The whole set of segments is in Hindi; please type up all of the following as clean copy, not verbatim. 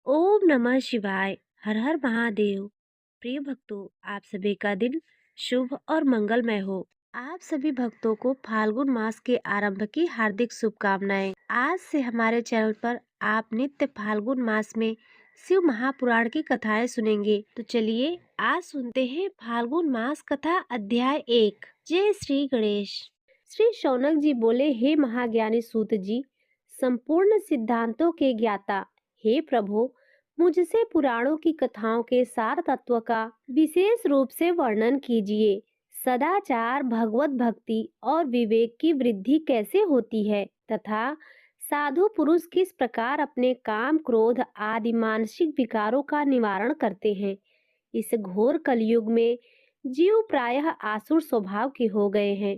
ओम नमः शिवाय। हर हर महादेव। प्रिय भक्तों, आप सभी का दिन शुभ और मंगलमय हो। आप सभी भक्तों को फाल्गुन मास के आरंभ की हार्दिक शुभकामनाएं। आज से हमारे चैनल पर आप नित्य फाल्गुन मास में शिव महापुराण की कथाएं सुनेंगे। तो चलिए आज सुनते हैं फाल्गुन मास कथा अध्याय 1। जय श्री गणेश। श्री शौनक जी बोले, हे महाज्ञानी सूत जी, संपूर्ण सिद्धांतों के ज्ञाता, हे प्रभु, मुझसे पुराणों की कथाओं के सार तत्व का विशेष रूप से वर्णन कीजिए। सदाचार, भगवत भक्ति और विवेक की वृद्धि कैसे होती है तथा साधु पुरुष किस प्रकार अपने काम, क्रोध आदि मानसिक विकारों का निवारण करते हैं। इस घोर कलयुग में जीव प्रायः आसुर स्वभाव के हो गए हैं।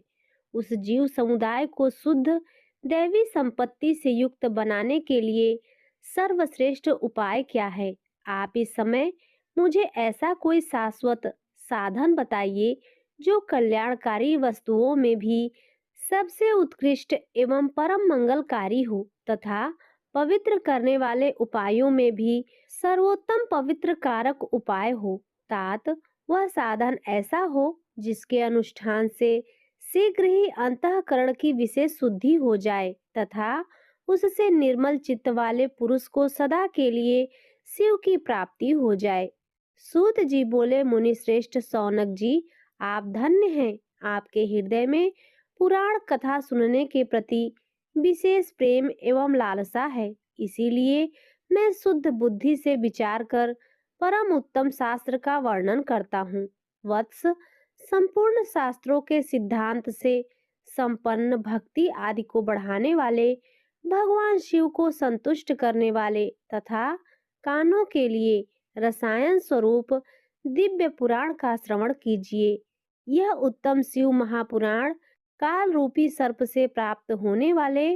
उस जीव समुदाय को शुद्ध दैवी संपत्ति से युक्त बनाने के लिए सर्वश्रेष्ठ उपाय क्या है? आप इस समय मुझे ऐसा कोई शाश्वत साधन बताइए जो कल्याणकारी वस्तुओं में भी सबसे उत्कृष्ट एवं परम मंगलकारी हो तथा पवित्र करने वाले उपायों में भी सर्वोत्तम पवित्र कारक उपाय हो। तात वह साधन ऐसा हो जिसके अनुष्ठान से शीघ्र ही अंतःकरण की विशेष शुद्धि हो जाए तथा उससे निर्मल चित्त वाले पुरुष को सदा के लिए शिव की प्राप्ति हो जाए। सूत जी बोले, मुनि श्रेष्ठ शौनक जी, आप धन्य हैं। आपके हृदय में पुराण कथा सुनने के प्रति विशेष प्रेम एवं लालसा है। इसीलिए मैं शुद्ध बुद्धि से विचार कर परम उत्तम शास्त्र का वर्णन करता हूँ। वत्स, संपूर्ण शास्त्रों के सिद्धांत से संपन्न, भक्ति आदि को बढ़ाने वाले, भगवान शिव को संतुष्ट करने वाले तथा कानों के लिए रसायन स्वरूप दिव्य पुराण का श्रवण कीजिए। यह उत्तम शिव महापुराण काल रूपी सर्प से प्राप्त होने वाले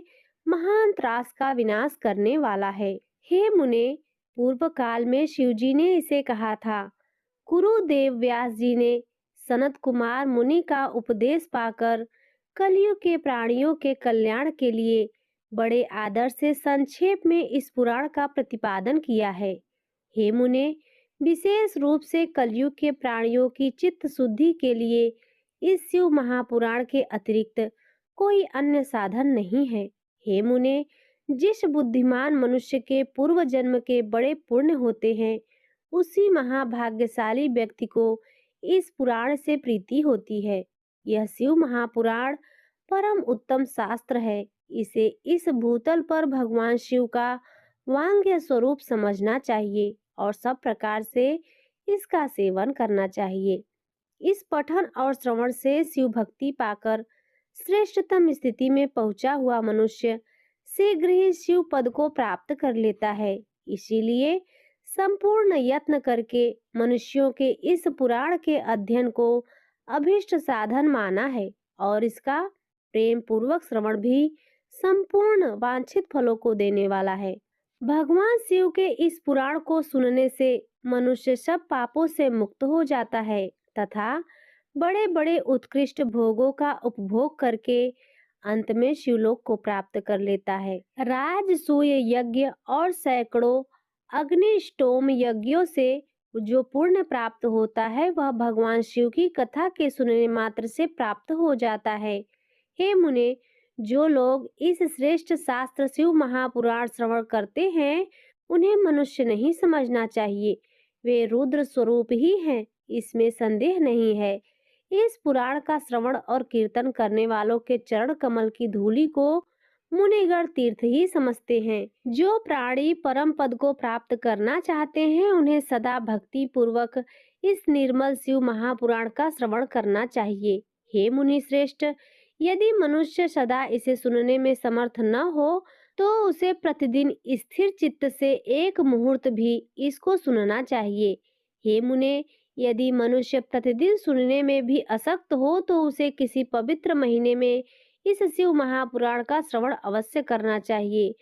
महान त्रास का विनाश करने वाला है। हे मुने, पूर्व काल में शिव जी ने इसे कहा था। गुरुदेव व्यास जी ने सनत कुमार मुनि का उपदेश पाकर कलयुग के प्राणियों के कल्याण के लिए बड़े आदर से संक्षेप में इस पुराण का प्रतिपादन किया है। हे मुने, विशेष रूप से कलयुग के प्राणियों की चित्त शुद्धि के लिए इस शिव महापुराण के अतिरिक्त कोई अन्य साधन नहीं है। हे मुने, जिस बुद्धिमान मनुष्य के पूर्व जन्म के बड़े पुण्य होते हैं, उसी महाभाग्यशाली व्यक्ति को इस पुराण से प्रीति होती है। यह शिव महापुराण परम उत्तम शास्त्र है। इसे इस भूतल पर भगवान शिव का वांग्य स्वरूप समझना चाहिए और सब प्रकार से इसका सेवन करना चाहिए। इस पठन और श्रवण से शिव भक्ति पाकर श्रेष्ठतम स्थिति में पहुंचा हुआ मनुष्य शीघ्र ही शिव पद को प्राप्त कर लेता है। इसीलिए संपूर्ण यत्न करके मनुष्यों के इस पुराण के अध्ययन को अभिष्ट साधन माना है और इसका प्रेम पूर्वक श्रवण भी संपूर्ण वांछित फलों को देने वाला है। भगवान शिव के इस पुराण को सुनने से मनुष्य सब पापों से मुक्त हो जाता है तथा बड़े बड़े उत्कृष्ट भोगों का उपभोग करके अंत में शिवलोक को प्राप्त कर लेता है। राजसूय यज्ञ और सैकड़ों अग्निष्टोम यज्ञों से जो पुण्य प्राप्त होता है वह भगवान शिव की कथा के सुनने मात्र से प्राप्त हो जाता है। हे मुने, जो लोग इस श्रेष्ठ शास्त्र शिव महापुराण श्रवण करते हैं, उन्हें मनुष्य नहीं समझना चाहिए। वे रुद्र स्वरूप ही हैं, इसमें संदेह नहीं है। इस पुराण का श्रवण और कीर्तन करने वालों के चरण कमल की धूलि को मुनिगण तीर्थ ही समझते हैं। जो प्राणी परम पद को प्राप्त करना चाहते हैं, उन्हें सदा भक्ति पूर्वक इस निर्मल शिव महापुराण का श्रवण करना चाहिए। हे मुनि श्रेष्ठ, यदि मनुष्य सदा इसे सुनने में समर्थ न हो तो उसे प्रतिदिन स्थिर चित्त से एक मुहूर्त भी इसको सुनना चाहिए। हे मुने, यदि मनुष्य प्रतिदिन सुनने में भी असक्त हो तो उसे किसी पवित्र महीने में इस शिव महापुराण का श्रवण अवश्य करना चाहिए।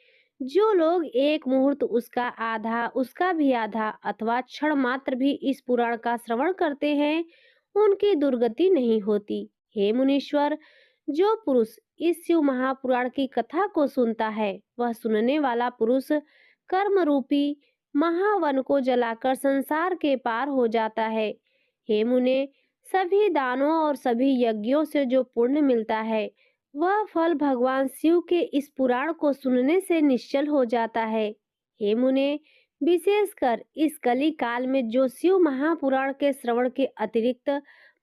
जो लोग एक मुहूर्त उसका आधा, उसका भी आधा अथवा क्षण मात्र भी इस पुराण का श्रवण करते हैं, उनकी दुर्गति नहीं होती। हे मुनीश्वर, जो पुरुष इस शिव महापुराण की कथा को सुनता है, वह सुनने वाला पुरुष कर्म रूपी महावन को जलाकर संसार के पार हो जाता है। हे मुने, सभी दानों और सभी यज्ञों से जो पुण्य मिलता है, वह फल भगवान शिव के इस पुराण को सुनने से निश्चल हो जाता है। हे मुने, विशेषकर इस कली काल में जो शिव महापुराण के श्रवण के अतिरिक्त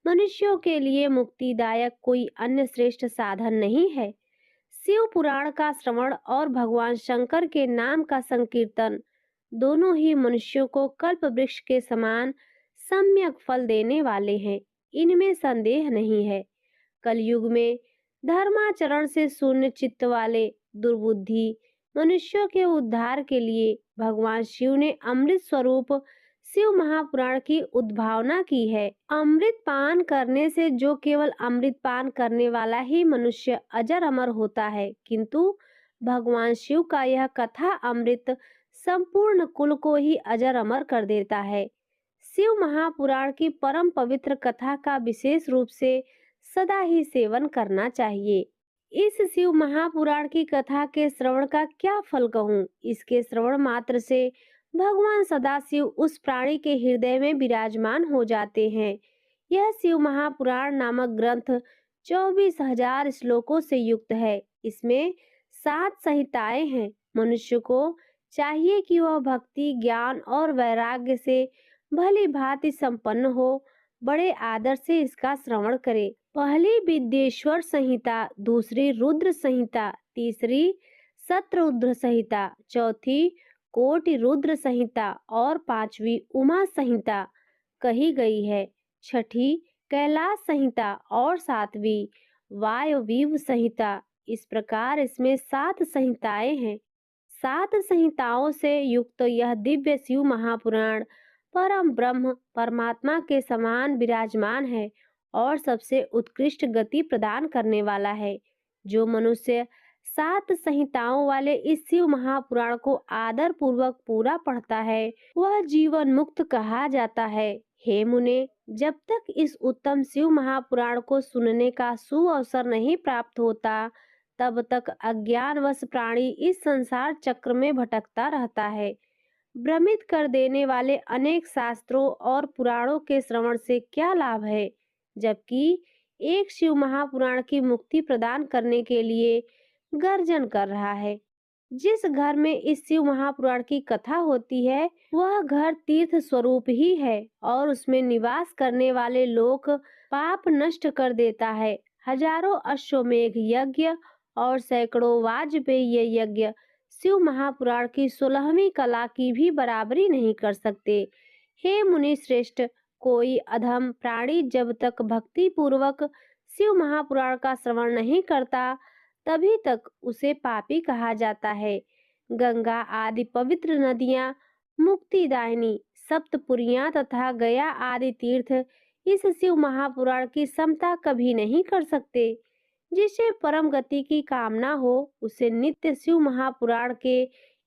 मनुष्यों के लिए मुक्तिदायक कोई अन्य श्रेष्ठ साधन नहीं है। शिव पुराण का श्रवण और भगवान शंकर के नाम का संकीर्तन दोनों ही मनुष्यों को कल्प वृक्ष के समान सम्यक फल देने वाले हैं, इनमें संदेह नहीं है। कलयुग में धर्माचरण से शून्य चित्त वाले दुर्बुद्धि मनुष्यों के उद्धार के लिए भगवान शिव ने अमृत स्वरूप शिव महापुराण की उद्भावना की है। अमृत पान करने से जो केवल अमृत पान करने वाला ही मनुष्य अजर अमर होता है, किंतु भगवान शिव का यह कथा अमृत संपूर्ण कुल को ही अजर अमर कर देता है। शिव महापुराण की परम पवित्र कथा का विशेष रूप से सदा ही सेवन करना चाहिए। इस शिव महापुराण की कथा के श्रवण का क्या फल कहूँ। इसके श्रवण मात्र से भगवान सदाशिव उस प्राणी के हृदय में विराजमान हो जाते हैं। यह शिव महापुराण नामक ग्रंथ 24,000 श्लोकों से युक्त है। इसमें 7 संहिताएं हैं। मनुष्य को चाहिए कि वह भक्ति, ज्ञान और वैराग्य से भली भांति संपन्न हो, बड़े आदर से इसका श्रवण करे। पहली विद्येश्वर संहिता, दूसरी रुद्र संहिता, तीसरी शतरुद्र संहिता, चौथी कोटि रुद्र संहिता और पांचवी उमा संहिता कही गई है। छठी कैलाश संहिता और सातवीं वायवीव संहिता। इस प्रकार इसमें 7 संहिताएं हैं। 7 संहिताओं से युक्त यह दिव्य शिव महापुराण परम ब्रह्म परमात्मा के समान विराजमान है और सबसे उत्कृष्ट गति प्रदान करने वाला है। जो मनुष्य 7 संहिताओं वाले इस शिव महापुराण को आदर पूर्वक पूरा पढ़ता है, वह जीवन मुक्त कहा जाता है। हे मुने, जब तक इस उत्तम शिव महापुराण को सुनने का सुअवसर नहीं प्राप्त होता, तब तक अज्ञानवश प्राणी इस संसार चक्र में भटकता रहता है। भ्रमित कर देने वाले अनेक शास्त्रों और पुराणों के श्रवण से क्या लाभ है, जबकि एक शिव महापुराण की मुक्ति प्रदान करने के लिए गर्जन कर रहा है। जिस घर में इस शिव महापुराण की कथा होती है, वह घर तीर्थ स्वरूप ही है और उसमें निवास करने वाले लोग पाप नष्ट कर देता है। हजारों अश्वमेघ यज्ञ और सैकड़ों वाजपेयी यज्ञ शिव महापुराण की 16वीं कला की भी बराबरी नहीं कर सकते। हे मुनि श्रेष्ठ, कोई अधम प्राणी जब तक भक्ति पूर्वक शिव महापुराण का श्रवण नहीं करता, तभी तक उसे पापी कहा जाता है। गंगा आदि पवित्र नदियां, मुक्तिदायिनी सप्तपुरियां तथा गया आदि तीर्थ इस शिव महापुराण की समता कभी नहीं कर सकते। जिसे परम गति की कामना हो, उसे नित्य शिव महापुराण के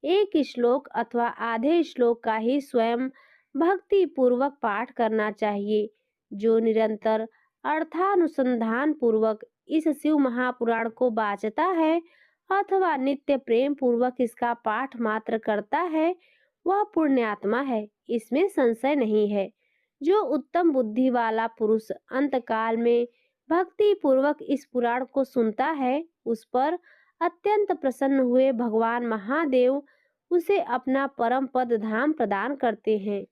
एक श्लोक अथवा आधे श्लोक का ही स्वयं भक्ति पूर्वक पाठ करना चाहिए। जो निरंतर अर्थानुसंधान पूर्वक इस शिव महापुराण को बाचता है अथवा नित्य प्रेम पूर्वक इसका पाठ मात्र करता है, वह पुण्यात्मा है, इसमें संशय नहीं है। जो उत्तम बुद्धि वाला पुरुष अंतकाल में भक्ति पूर्वक इस पुराण को सुनता है, उस पर अत्यंत प्रसन्न हुए भगवान महादेव उसे अपना परम पद धाम प्रदान करते हैं।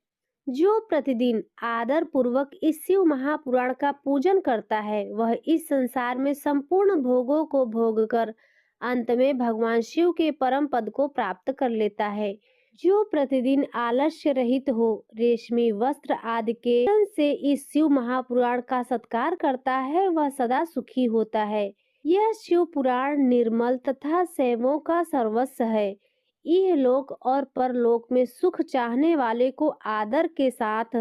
जो प्रतिदिन आदर पूर्वक इस शिव महापुराण का पूजन करता है, वह इस संसार में संपूर्ण भोगों को भोग कर अंत में भगवान शिव के परम पद को प्राप्त कर लेता है। जो प्रतिदिन आलस्य रहित हो, रेशमी वस्त्र आदि के धन से इस शिव महापुराण का सत्कार करता है, वह सदा सुखी होता है। यह शिव पुराण निर्मल तथा सेवों का सर्वस्व है। इहलोक और परलोक में सुख चाहने वाले को आदर के साथ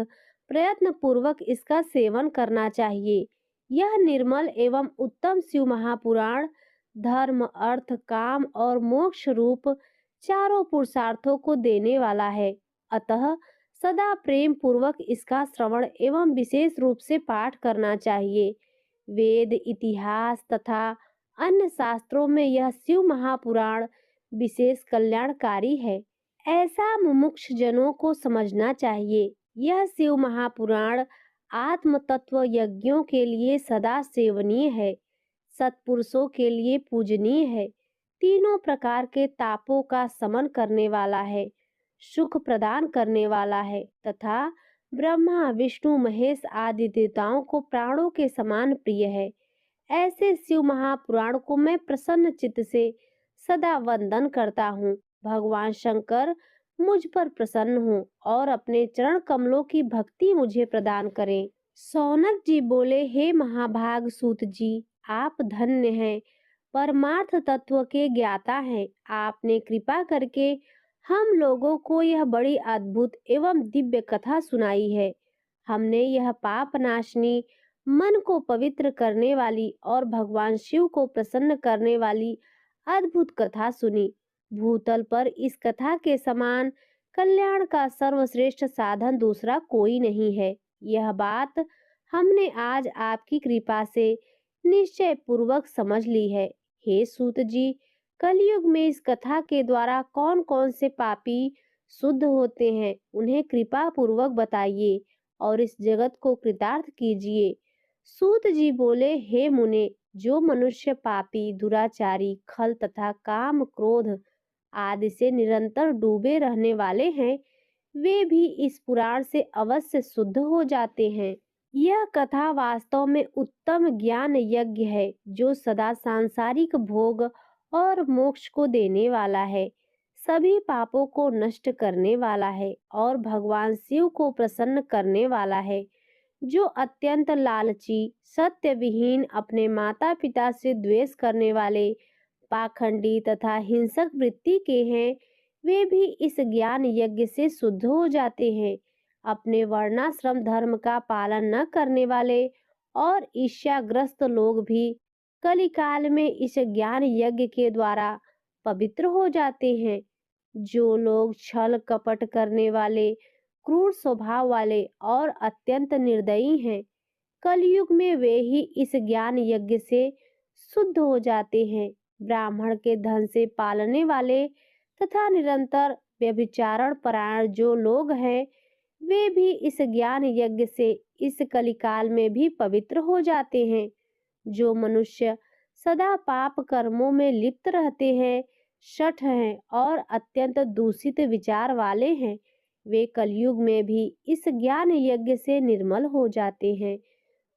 प्रयत्न पूर्वक इसका सेवन करना चाहिए। यह निर्मल एवं उत्तम शिव महापुराण धर्म, अर्थ, काम और मोक्ष रूप चारों पुरुषार्थों को देने वाला है। अतः सदा प्रेम पूर्वक इसका श्रवण एवं विशेष रूप से पाठ करना चाहिए। वेद, इतिहास तथा अन्य शास्त्रों में यह शिव महापुराण विशेष कल्याणकारी है। ऐसा मुमुक्ष जनों को समझना चाहिए। यह शिव महापुराण आत्म तत्व यज्ञों के लिए सदा सेवनीय है, सत्पुरुषों के लिए पूजनीय है, तीनों प्रकार के तापों का समन करने वाला है, सुख प्रदान करने वाला है तथा ब्रह्मा विष्णु महेश आदि देवताओं को प्राणों के समान प्रिय है। ऐसे शिव महापुराण को मैं प्रसन्न चित्त से सदा वंदन करता हूँ। भगवान शंकर मुझ पर प्रसन्न हो और अपने चरण कमलों की भक्ति मुझे प्रदान करें। सौनक जी बोले, हे महाभाग सूत जी, आप धन्य हैं, परमार्थ तत्व के ज्ञाता हैं। आपने कृपा करके हम लोगों को यह बड़ी अद्भुत एवं दिव्य कथा सुनाई है। हमने यह पाप नाशनी, मन को पवित्र करने वाली और भगवान शिव को प्रसन्न करने वाली अद्भुत कथा सुनी। भूतल पर इस कथा के समान कल्याण का सर्वश्रेष्ठ साधन दूसरा कोई नहीं है। यह बात हमने आज आपकी कृपा से निश्चय पूर्वक समझ ली है। हे सूत जी, कलयुग में इस कथा के द्वारा कौन कौन से पापी शुद्ध होते हैं, उन्हें कृपा पूर्वक बताइए और इस जगत को कृतार्थ कीजिए। सूत जी बोले, हे मुने, जो मनुष्य पापी, दुराचारी, खल तथा काम क्रोध आदि से निरंतर डूबे रहने वाले हैं, वे भी इस पुराण से अवश्य शुद्ध हो जाते हैं। यह कथा वास्तव में उत्तम ज्ञान यज्ञ है, जो सदा सांसारिक भोग और मोक्ष को देने वाला है, सभी पापों को नष्ट करने वाला है और भगवान शिव को प्रसन्न करने वाला है। जो अत्यंत लालची, सत्य विहीन, अपने माता पिता से द्वेष करने वाले, पाखंडी तथा हिंसक वृत्ति के हैं, वे भी इस ज्ञान यज्ञ से शुद्ध हो जाते हैं। अपने वर्णाश्रम धर्म का पालन न करने वाले और ईर्ष्याग्रस्त लोग भी कलिकाल में इस ज्ञान यज्ञ के द्वारा पवित्र हो जाते हैं। जो लोग छल कपट करने वाले, क्रूर स्वभाव वाले और अत्यंत निर्दयी हैं, कलयुग में वे ही इस ज्ञान यज्ञ से शुद्ध हो जाते हैं। ब्राह्मण के धन से पालने वाले तथा निरंतर व्यभिचारण परायण जो लोग हैं, वे भी इस ज्ञान यज्ञ से इस कलिकाल में भी पवित्र हो जाते हैं। जो मनुष्य सदा पाप कर्मों में लिप्त रहते हैं, शठ हैं और अत्यंत दूषित विचार वाले हैं, वे कलयुग में भी इस ज्ञान यज्ञ से निर्मल हो जाते हैं।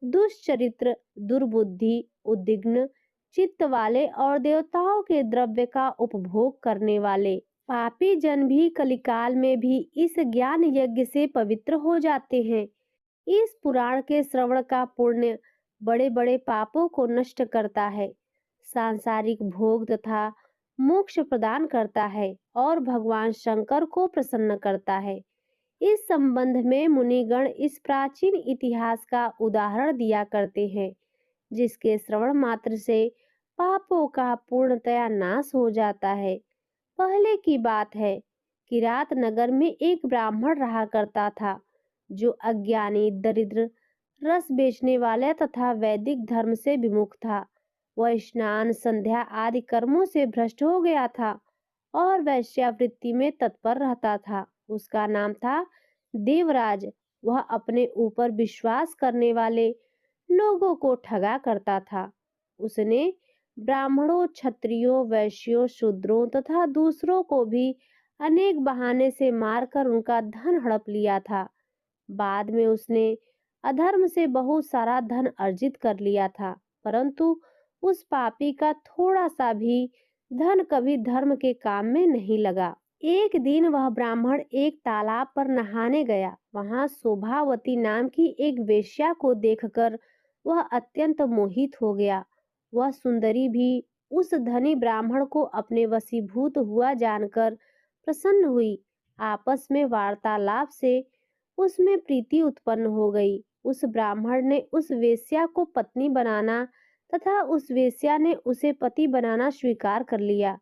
दुष्चरित्र, दुर्बुद्धि, उद्विग्न चित्त वाले और देवताओं के द्रव्य का उपभोग करने वाले पापी जन भी कलिकाल में भी इस ज्ञान यज्ञ से पवित्र हो जाते हैं। इस पुराण के श्रवण का पुण्य बड़े बड़े पापों को नष्ट करता है, सांसारिक भोग तथा मोक्ष प्रदान करता है और भगवान शंकर को प्रसन्न करता है। इस संबंध में मुनिगण इस प्राचीन इतिहास का उदाहरण दिया करते हैं, जिसके श्रवण मात्र से पापों का पूर्णतया नाश हो जाता है। पहले की बात है, किरात नगर में एक ब्राह्मण रहा करता था, जो अज्ञानी, दरिद्र, रस बेचने वाले तथा वैदिक धर्म से विमुख था। वह स्नान, संध्या आदि कर्मों से भ्रष्ट हो गया था और वैश्यावृत्ति में तत्पर रहता था। उसका नाम था देवराज। वह अपने ऊपर विश्वास करने वाले लोगों को ठगा करता था। उसने ब्राह्मणों, क्षत्रियों, वैश्यों, शूद्रों तथा दूसरों को भी अनेक बहाने से मारकर उनका धन हड़प लिया था। बाद में उसने अधर्म से बहुत सारा धन अर्जित कर लिया था, परंतु उस पापी का थोड़ा सा भी धन कभी धर्म के काम में नहीं लगा। एक दिन वह ब्राह्मण एक तालाब पर नहाने गया। वहां शोभावती नाम की एक वेश्या को देखकर वह अत्यंत मोहित हो गया। वह सुंदरी भी उस धनी ब्राह्मण को अपने वशीभूत हुआ जानकर प्रसन्न हुई। आपस में वार्तालाप से उसमें प्रीति उत्पन्न हो गई। उस ब्राह्मण ने उस वेश्या को पत्नी बनाना तथा उस वेश्या ने उसे पति बनाना स्वीकार कर लिया।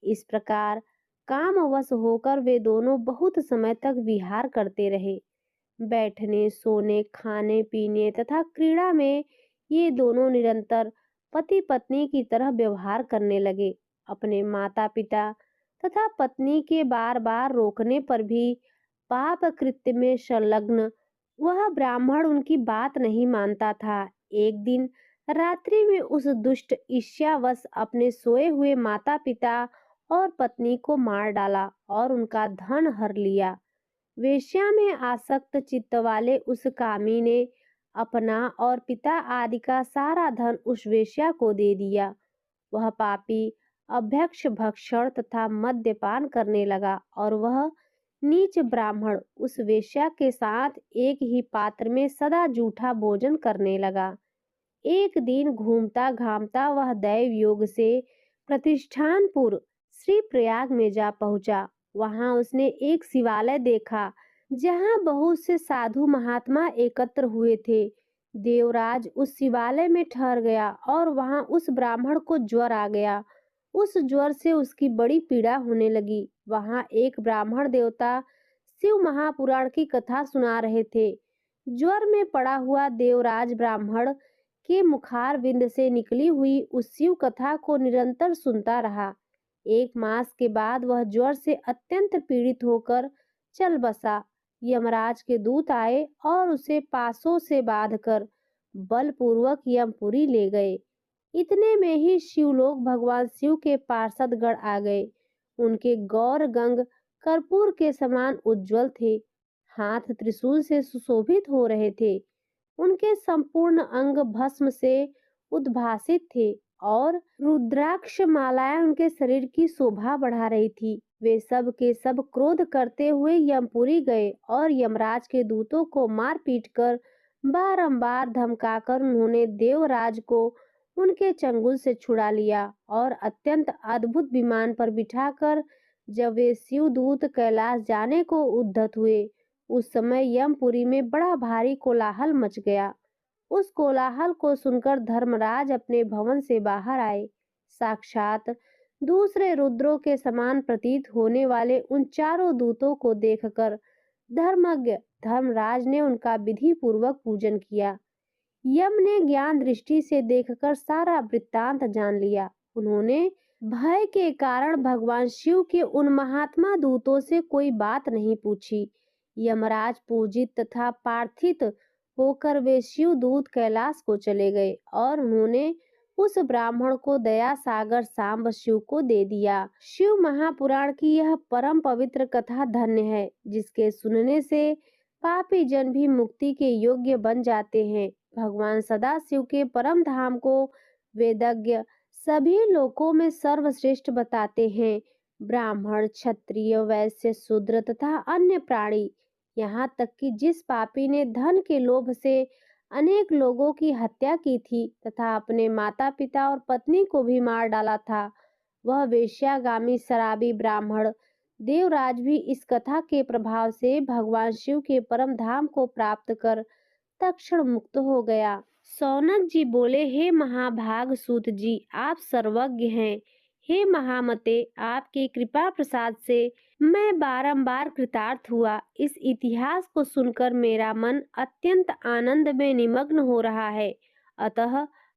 इस प्रकार कामवश होकर वे दोनों बहुत समय तक विहार करते रहे। बैठने, सोने, खाने पीने तथा क्रीड़ा में ये दोनों निरंतर पति पत्नी की तरह व्यवहार करने लगे। अपने माता पिता, तथा पत्नी के बार बार रोकने पर भी पाप कृत्य में संलग्न वह ब्राह्मण उनकी बात नहीं मानता था। एक दिन रात्रि में उस दुष्ट ईर्ष्यावश अपने सोए हुए माता पिता और पत्नी को मार डाला और उनका धन हर लिया। वेश्या में आसक्त चित्त वाले उस कामी ने अपना और पिता आदि का सारा धन उस वेश्या को दे दिया। वह पापी अभ्यक्ष भक्षण तथा मद्यपान करने लगा और वह नीच ब्राह्मण उस वेश्या के साथ एक ही पात्र में सदा जूठा भोजन करने लगा। एक दिन घूमता घामता वह दैव योग से प्रतिष्ठानपुर श्री प्रयाग में जा पहुंचा। वहां उसने एक शिवालय देखा जहां बहुत से साधु महात्मा एकत्र हुए थे। देवराज उस शिवालय में ठहर गया और वहां उस ब्राह्मण को ज्वर आ गया। उस ज्वर से उसकी बड़ी पीड़ा होने लगी। वहां एक ब्राह्मण देवता शिव महापुराण की कथा सुना रहे थे। ज्वर में पड़ा हुआ देवराज ब्राह्मण के मुखारविंद से निकली हुई उस शिव कथा को निरंतर सुनता रहा। एक मास के बाद वह ज्वर से अत्यंत पीड़ित होकर चल बसा। यमराज के दूत आए और उसे पासों से बांधकर बलपूर्वक यमपुरी ले गए। इतने में ही शिवलोक भगवान शिव के पार्षद गण आ गए। उनके गौर गंग कर्पूर के समान उज्जवल थे, हाथ त्रिशूल से सुशोभित हो रहे थे। उनके संपूर्ण अंग भस्म से उद्भासित थे और रुद्राक्ष मालाएं उनके शरीर की शोभा बढ़ा रही थी। वे सब के सब क्रोध करते हुए यमपुरी गए और यमराज के दूतों को मार पीट कर बारंबार धमकाकर उन्होंने देवराज को उनके चंगुल से छुड़ा लिया और अत्यंत अद्भुत विमान पर बिठाकर जब वे शिवदूत कैलाश जाने को उद्यत हुए, उस समय यमपुरी में बड़ा भारी कोलाहल मच गया। उस कोलाहल को सुनकर धर्मराज अपने भवन से बाहर आए। साक्षात दूसरे रुद्रों के समान प्रतीत होने वाले उन चारों दूतों को देखकर धर्मज्ञ धर्मराज ने उनका विधि पूर्वक पूजन किया। यम ने ज्ञान दृष्टि से देखकर सारा वृत्तांत जान लिया। उन्होंने भय के कारण भगवान शिव के उन महात्मा दूतों से कोई बात नहीं पूछी। यमराज पूजित तथा पार्थित होकर वे शिव दूत कैलाश को चले गए और उन्होंने उस ब्राह्मण को दया सागर सांब शिव को दे दिया। शिव महापुराण की यह परम पवित्र कथा धन्य है, जिसके सुनने से पापी जन भी मुक्ति के योग्य बन जाते हैं। भगवान सदाशिव के परम धाम को वेदज्ञ सभी लोकों में सर्वश्रेष्ठ बताते हैं। ब्राह्मण, क्षत्रिय, वैश्य, शूद्र तथा अन्य प्राणी, यहाँ तक कि जिस पापी ने धन के लोभ से अनेक लोगों की हत्या की थी तथा अपने माता पिता और पत्नी को भी मार डाला था, वह वेश्यागामी शराबी ब्राह्मण देवराज भी इस कथा के प्रभाव से भगवान शिव के परम धाम को प्राप्त कर तक्षण मुक्त हो गया। सौनक जी बोले, हे महाभाग सूत जी, आप सर्वज्ञ हैं। हे महामते, आपकी कृपा प्रसाद से मैं बारंबार कृतार्थ हुआ। इस इतिहास को सुनकर मेरा मन अत्यंत आनंद में निमग्न हो रहा है। अतः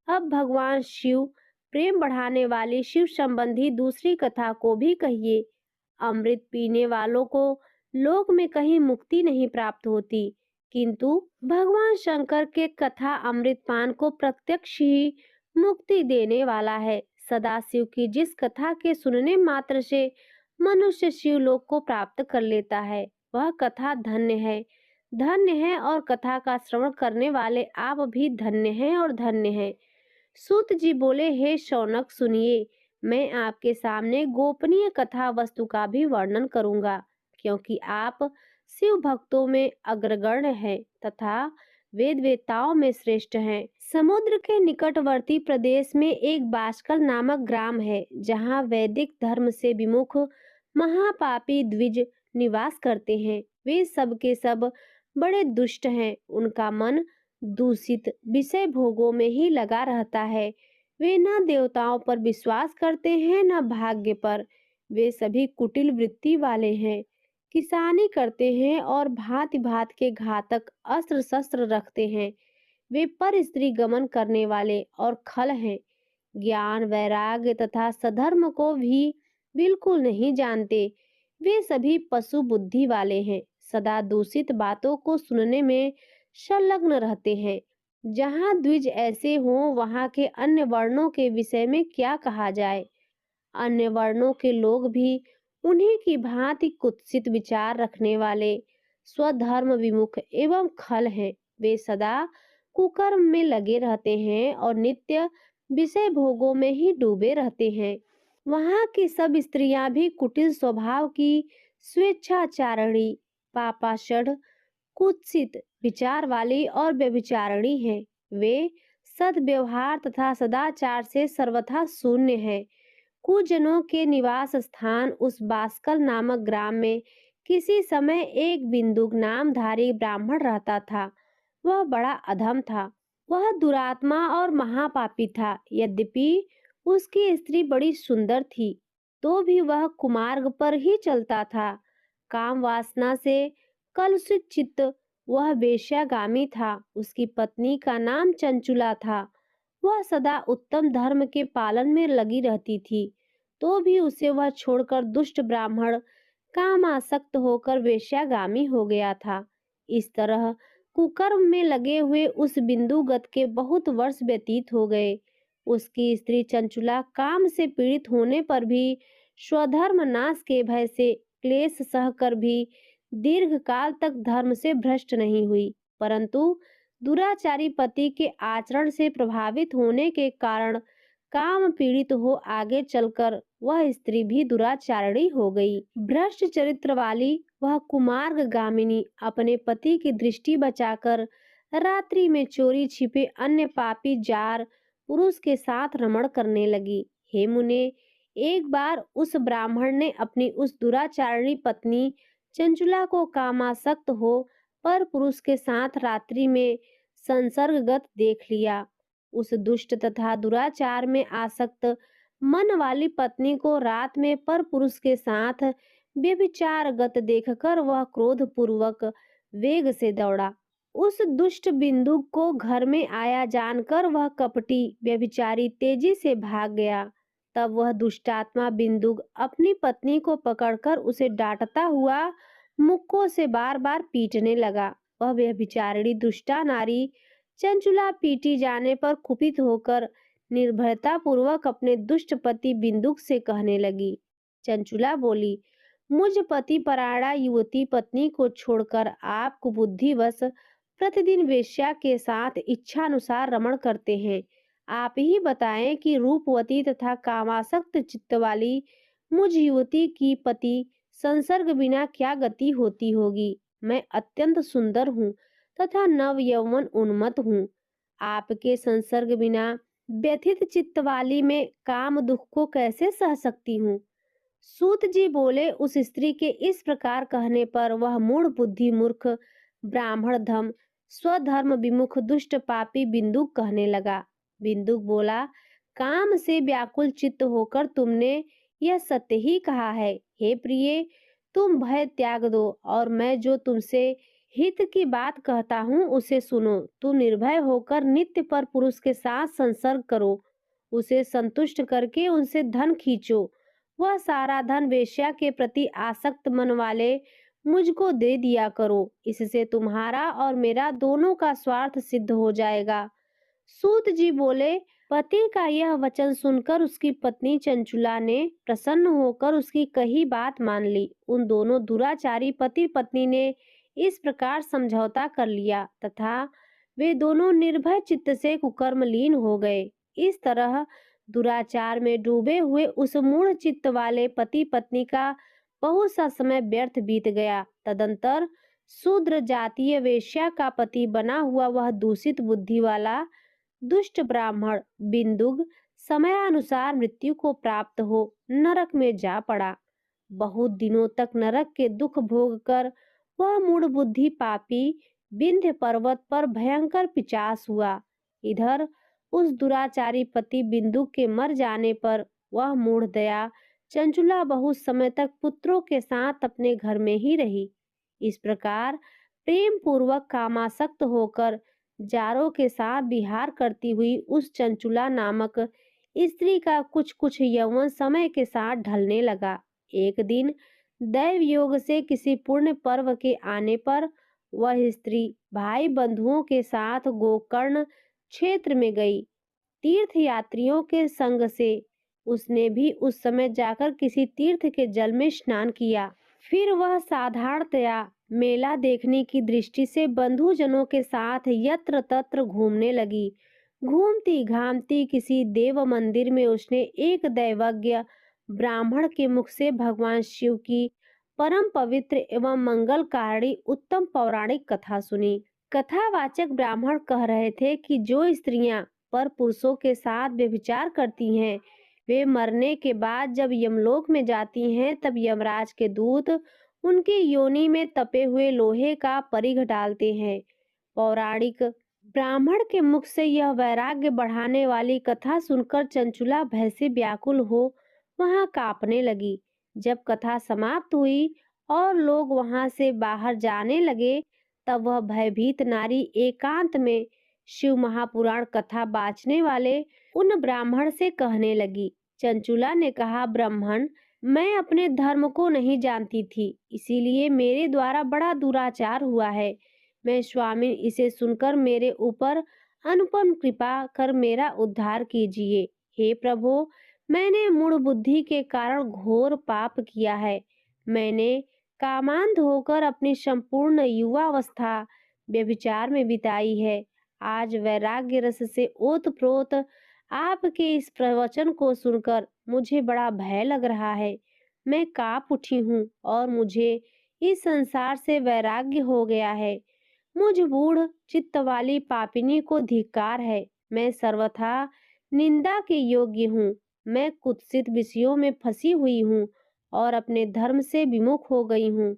अब भगवान शिव प्रेम बढ़ाने वाली शिव संबंधी दूसरी कथा को भी कहिए। अमृत पीने वालों को लोक में कहीं मुक्ति नहीं प्राप्त होती, किंतु भगवान शंकर के कथा अमृतपान को प्रत्यक्ष ही मुक्ति देने वाला है। सदाशिव की जिस कथा के सुनने मात्र से मनुष्य शिवलोक को प्राप्त कर लेता है, वह कथा धन्य है। धन्य है और कथा का श्रवण करने वाले आप भी धन्य हैं और धन्य हैं। सूत जी बोले, हे शौनक सुनिए, मैं आपके सामने गोपनीय कथा वस्तु का भी वर्णन करूंगा, क्योंकि आप शिव भक्तों में अग्रगण्य हैं तथा वेद वेताओं में श्रेष्ठ हैं। समुद्र के निकटवर्ती प्रदेश में एक बाष्कल नामक ग्राम है, जहाँ वैदिक धर्म से विमुख महापापी द्विज निवास करते हैं। वे सब के सब बड़े दुष्ट हैं। उनका मन दूषित विषय भोगों में ही लगा रहता है। वे न देवताओं पर विश्वास करते हैं न भाग्य पर। वे सभी कुटिल वृत्ति वाले हैं, किसानी करते हैं और भांति भांति के घातक अस्त्र शस्त्र रखते हैं। वे पर स्त्री गमन करने वाले और खल हैं। ज्ञान, वैराग्य तथा सधर्म को भी बिल्कुल नहीं जानते। वे सभी पशु बुद्धि वाले हैं, सदा दूषित बातों को सुनने में संलग्न रहते हैं। जहाँ द्विज ऐसे हों, वहाँ के अन्य वर्णों के विषय में क्या कहा जाए। अन्य वर्णों के लोग भी उन्हीं की भांति कुत्सित विचार रखने वाले, स्वधर्म विमुख एवं खल हैं। वे सदा कुकर्म में लगे रहते हैं और नित्य विषय भोगों में ही डूबे रहते हैं। वहाँ की सब स्त्रियां भी कुटिल स्वभाव की, स्वेच्छाचारिणी, पापाषढ़, कुत्सित विचार वाली और व्यभिचारिणी हैं। वे सद्व्यवहार तथा सदाचार से सर्वथा शून्य है। कुजनों के निवास स्थान उस बास्कल नामक ग्राम में किसी समय एक बिंदुक नामधारी ब्राह्मण रहता था। वह बड़ा अधम था। वह दुरात्मा और महापापी था। यद्यपि उसकी स्त्री बड़ी सुंदर थी, तो भी वह कुमार्ग पर ही चलता था। काम वासना से कलुषित चित्त वह वेश्यागामी था। उसकी पत्नी का नाम चंचुला था। वह सदा उत्तम धर्म के पालन में लगी रहती थी, तो भी उसे वह छोड़कर दुष्ट ब्राह्मण कामासक्त होकर वेश्यागामी हो गया था। इस तरह कुकर्म में लगे हुए उस बिंदुगत के बहुत वर्ष व्यतीत हो गए। उसकी स्त्री चंचुला काम से पीड़ित होने पर भी स्वधर्म नाश के भय से क्लेश सहकर भी दीर्घ काल तक धर्म से भ्रष्ट नहीं हुई, परंतु दुराचारी पति के आचरण से प्रभावित होने के कारण काम पीड़ित हो आगे चलकर वह स्त्री भी दुराचारिणी हो गई। भ्रष्ट चरित्र वाली वह कुमार्ग गामिनी अपने पति की दृष्टि बचाकर रात्रि में चोरी छिपे अन्य पापी जार पुरुष के साथ रमण करने लगी। हे मुने, एक बार उस ब्राह्मण ने अपनी उस दुराचारिणी पत्नी चंचुला को कामासक्त हो पर पुरुष के साथ रात्रि में संसर्गगत देख लिया। उस दुष्ट तथा दुराचार में आसक्त मन वाली पत्नी को रात में पर पुरुष के साथ व्यभिचारगत देखकर वह क्रोध पूर्वक वेग से दौड़ा। उस दुष्ट बिंदु को घर में आया जानकर वह कपटी व्यभिचारी तेजी से भाग गया। तब वह दुष्टात्मा बिंदुक अपनी पत्नी को पकड़कर उसे डांटता हुआ मुक्कों से बार बार पीटने लगा। वह व्यभिचारिणी दुष्टा नारी चंचुला पीटी जाने पर कुपित होकर निर्भयता पूर्वक अपने दुष्ट पति बिंदुक से कहने लगी। चंचुला बोली, मुझ पति परायणा युवती पत्नी को छोड़कर आप कुबुद्धिवश प्रतिदिन वेश्या के साथ इच्छानुसार रमण करते हैं। आप ही बताएं कि रूपवती तथा कामासक्त चित्त वाली मुझ युवती की पति संसर्ग बिना क्या गति होती होगी। मैं अत्यंत सुंदर हूँ तथा नव यौवन उन्मत्त हूँ। आपके संसर्ग बिना व्यथित चित्त वाली मैं काम दुख को कैसे सह सकती हूँ। सूत जी बोले, उस स्त्री के इस प्रकार कहने पर वह मूढ़ बुद्धि मूर्ख ब्राह्मण धम स्वधर्म विमुख दुष्ट पापी बिंदुक कहने लगा। बिंदुक बोला, काम से व्याकुल चित्त होकर तुमने यह सत्य ही कहा है। हे प्रिय, तुम भय त्याग दो और मैं जो तुमसे हित की बात कहता हूँ उसे सुनो। तुम निर्भय होकर नित्य पर पुरुष के साथ संसर्ग करो, उसे संतुष्ट करके उनसे धन खींचो। वह सारा धन वेश्या के प्रति आसक्त मन वाले मुझको दे दिया करो। इससे तुम्हारा और मेरा दोनों का स्वार्थ सिद्ध हो जाएगा। सूत जी बोले, पति का यह वचन सुनकर उसकी पत्नी चंचुला ने प्रसन्न होकर उसकी कही बात मान ली। उन दोनों दुराचारी पति पत्नी ने इस प्रकार समझौता कर लिया तथा वे दोनों निर्भय चित्त से कुकर्म लीन हो गए। इस तरह दुराचार में डूबे हुए उस मूढ़ चित्त वाले पति पत्नी का बहुत सा समय व्यर्थ बीत गया। तदंतर शूद्र जातीय वेश्या का पति बना हुआ वह दूषित बुद्धि वाला दुष्ट ब्राह्मण बिंदुग समयानुसार मृत्यु को प्राप्त हो नरक में जा पड़ा। बहुत दिनों तक नरक के दुख भोग कर वह मूढ़ बुद्धि पापी विंध्य पर्वत पर भयंकर पिचास हुआ। इधर उस दुराचारी पति बिंदु के मर जाने पर वह मूढ़ दया चंचुला बहुत समय तक पुत्रों के साथ अपने घर में ही रही। इस प्रकार प्रेम पूर्वक कामासक्त होकर जारों के साथ विहार करती हुई उस चंचुला नामक स्त्री का कुछ कुछ यौवन समय के साथ ढलने लगा। एक दिन दैव योग से किसी पुण्य पर्व के आने पर वह स्त्री भाई बंधुओं के साथ गोकर्ण क्षेत्र में गई। तीर्थ यात्रियों के संग से उसने भी उस समय जाकर किसी तीर्थ के जल में स्नान किया। फिर वह साधारणतया मेला देखने की दृष्टि से बंधुजनों के साथ यत्र तत्र घूमने लगी। घूमती घामती किसी देव मंदिर में उसने एक दैवज्ञ ब्राह्मण के मुख से भगवान शिव की परम पवित्र एवं मंगलकारी उत्तम पौराणिक कथा सुनी। कथावाचक ब्राह्मण कह रहे थे कि जो स्त्रियां पर पुरुषों के साथ व्यभिचार करती हैं, वे मरने के बाद जब यमलोक में जाती हैं, तब यमराज के दूत उनकी योनि में तपे हुए लोहे का परिघ डालते हैं। पौराणिक ब्राह्मण के मुख से यह वैराग्य बढ़ाने वाली कथा सुनकर चंचुला भय से व्याकुल हो वहां कांपने लगी। जब कथा समाप्त हुई और लोग वहां से बाहर जाने लगे, तब वह भयभीत नारी एकांत में शिव महापुराण कथा बाँचने वाले उन ब्राह्मण से कहने लगी। चंचुला ने कहा, ब्राह्मण, मैं अपने धर्म को नहीं जानती थी, इसीलिए मेरे द्वारा बड़ा दुराचार हुआ है। मैं स्वामी, इसे सुनकर मेरे ऊपर अनुपम कृपा कर मेरा उद्धार कीजिए। हे प्रभु, मैंने मूढ़ बुद्धि के कारण घोर पाप किया है। मैंने कामांध होकर अपनी संपूर्ण युवावस्था व्यभिचार में बिताई है। आज वैराग्य रस से ओतप्रोत आपके इस प्रवचन को सुनकर मुझे बड़ा भय लग रहा है। मैं कांप उठी हूँ और मुझे इस संसार से वैराग्य हो गया है। मुझ बूढ़ चित्त वाली पापिनी को धिक्कार है। मैं सर्वथा निंदा के योग्य हूँ। मैं कुत्सित विषयों में फंसी हुई हूँ और अपने धर्म से विमुख हो गई हूँ।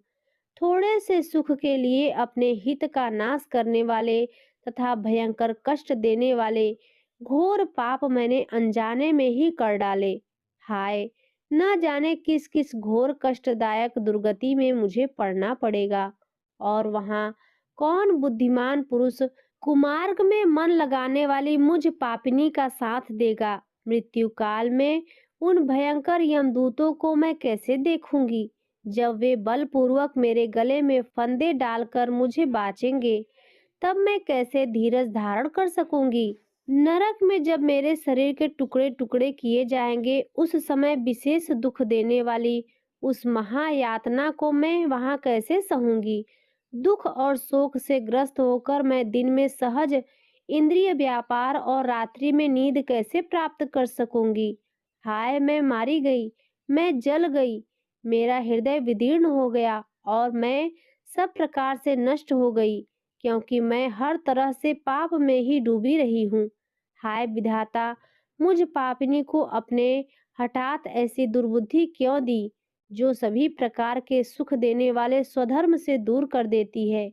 थोड़े से सुख के लिए अपने हित का नाश करने वाले तथा भयंकर कष्ट देने वाले घोर पाप मैंने अनजाने में ही कर डाले। हाय, न जाने किस किस घोर कष्टदायक दुर्गति में मुझे पड़ना पड़ेगा और वहां कौन बुद्धिमान पुरुष कुमार्ग में मन लगाने वाली मुझ पापिनी का साथ देगा। मृत्यु काल में उन भयंकर यमदूतों को मैं कैसे देखूंगी, जब वे बलपूर्वक मेरे गले में फंदे डालकर मुझे बाचेंगे, तब मैं कैसे धीरज धारण कर सकूंगी। नरक में जब मेरे शरीर के टुकड़े टुकड़े किए जाएंगे, उस समय विशेष दुख देने वाली उस महायातना को मैं वहां कैसे सहूंगी। दुख और शोक से ग्रस्त होकर मैं दिन में सहज इंद्रिय व्यापार और रात्रि में नींद कैसे प्राप्त कर सकूंगी। हाय, मैं मारी गई, मैं जल गई, मेरा हृदय विदीर्ण हो गया और मैं सब प्रकार से नष्ट हो गई, क्योंकि मैं हर तरह से पाप में ही डूबी रही हूँ। हाय विधाता, मुझ पापिनी को अपने हठात ऐसी दुर्बुद्धि क्यों दी, जो सभी प्रकार के सुख देने वाले स्वधर्म से दूर कर देती है।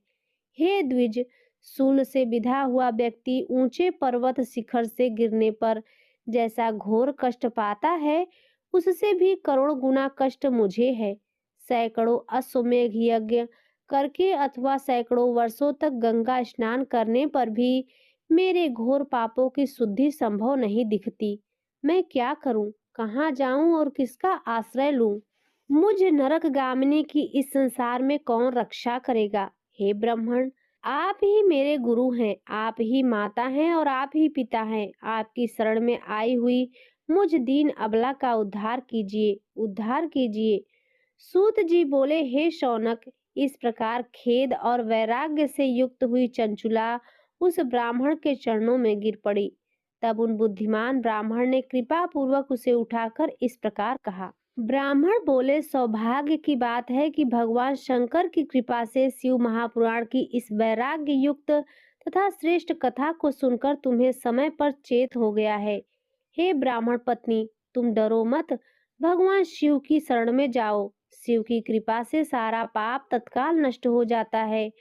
हे द्विज, शूल से विधा हुआ व्यक्ति ऊंचे पर्वत शिखर से गिरने पर जैसा घोर कष्ट पाता है, उससे भी करोड़ गुना कष्ट मुझे है। सैकड़ों अश्वमेघ यज्ञ करके अथवा सैकड़ों वर्षों तक गंगा स्नान करने पर भी मेरे घोर पापों की शुद्धि संभव नहीं दिखती। मैं क्या करूं, कहाँ जाऊं और किसका आश्रय लूं? मुझ नरकगामिनी की इस संसार में कौन रक्षा करेगा? हे ब्राह्मण, आप ही मेरे गुरु हैं, आप ही माता हैं और आप ही पिता हैं। आपकी शरण में आई हुई मुझ दीन अबला का उद्धार कीजिए, उद्धार कीजिए। सूत जी बोले, हे शौनक, इस प्रकार खेद और वैराग्य से युक्त हुई चंचुला उस ब्राह्मण के चरणों में गिर पड़ी। तब उन बुद्धिमान ब्राह्मण ने कृपा पूर्वक उसे उठाकर इस प्रकार कहा। ब्राह्मण बोले, सौभाग्य की बात है कि भगवान शंकर की कृपा से शिव महापुराण की इस वैराग्य युक्त तथा श्रेष्ठ कथा को सुनकर तुम्हें समय पर चेत हो गया है। हे ब्राह्मण पत्नी, तुम डरो मत, भगवान शिव की शरण में जाओ। शिव की कृपा से सारा पाप तत्काल नष्ट हो जाता है।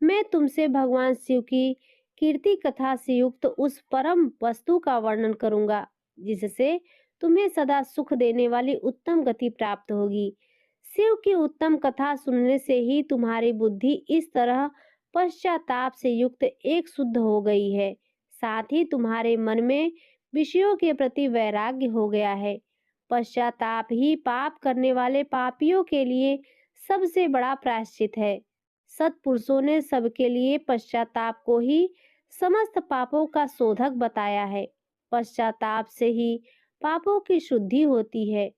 मैं तुमसे भगवान शिव की कीर्ति कथा से युक्त उस परम वस्तु का वर्णन करूंगा, जिससे तुम्हें सदा सुख देने वाली उत्तम गति प्राप्त होगी। शिव की उत्तम कथा सुनने से ही तुम्हारी बुद्धि इस तरह पश्चाताप से युक्त एक शुद्ध हो गई है। साथ ही तुम्हारे मन में विषयों के प्रति वैराग्य हो गया है। पश्चाताप ही पाप करने वाले पापियों के लिए सबसे बड़ा प्रायश्चित है। सत्पुरुषों ने सबके लिए पश्चाताप को ही समस्त पापों का शोधक बताया है। पश्चाताप से ही पापों की शुद्धि होती है।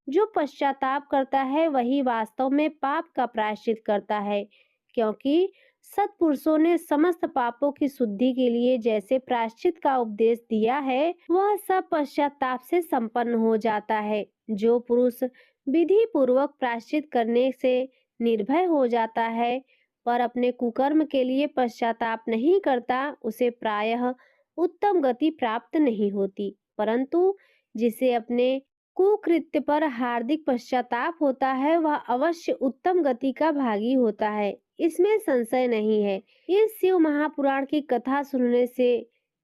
जो पश्चाताप करता है वही वास्तव में पाप का प्रायश्चित करता है, क्योंकि सत्पुरुषों ने समस्त पापों की शुद्धि के लिए जैसे प्रायश्चित का उपदेश दिया है, वह सब पश्चाताप से संपन्न हो जाता है। जो पुरुष विधि पूर्वक प्रायश्चित करने से निर्भय हो जाता है पर अपने कुकर्म के लिए पश्चाताप नहीं करता, उसे प्रायः उत्तम गति प्राप्त नहीं होती। परंतु जिसे अपने कुकृत्य पर हार्दिक पश्चाताप होता है, वह अवश्य उत्तम गति का भागी होता है, इसमें संशय नहीं है। इस शिव महापुराण की कथा सुनने से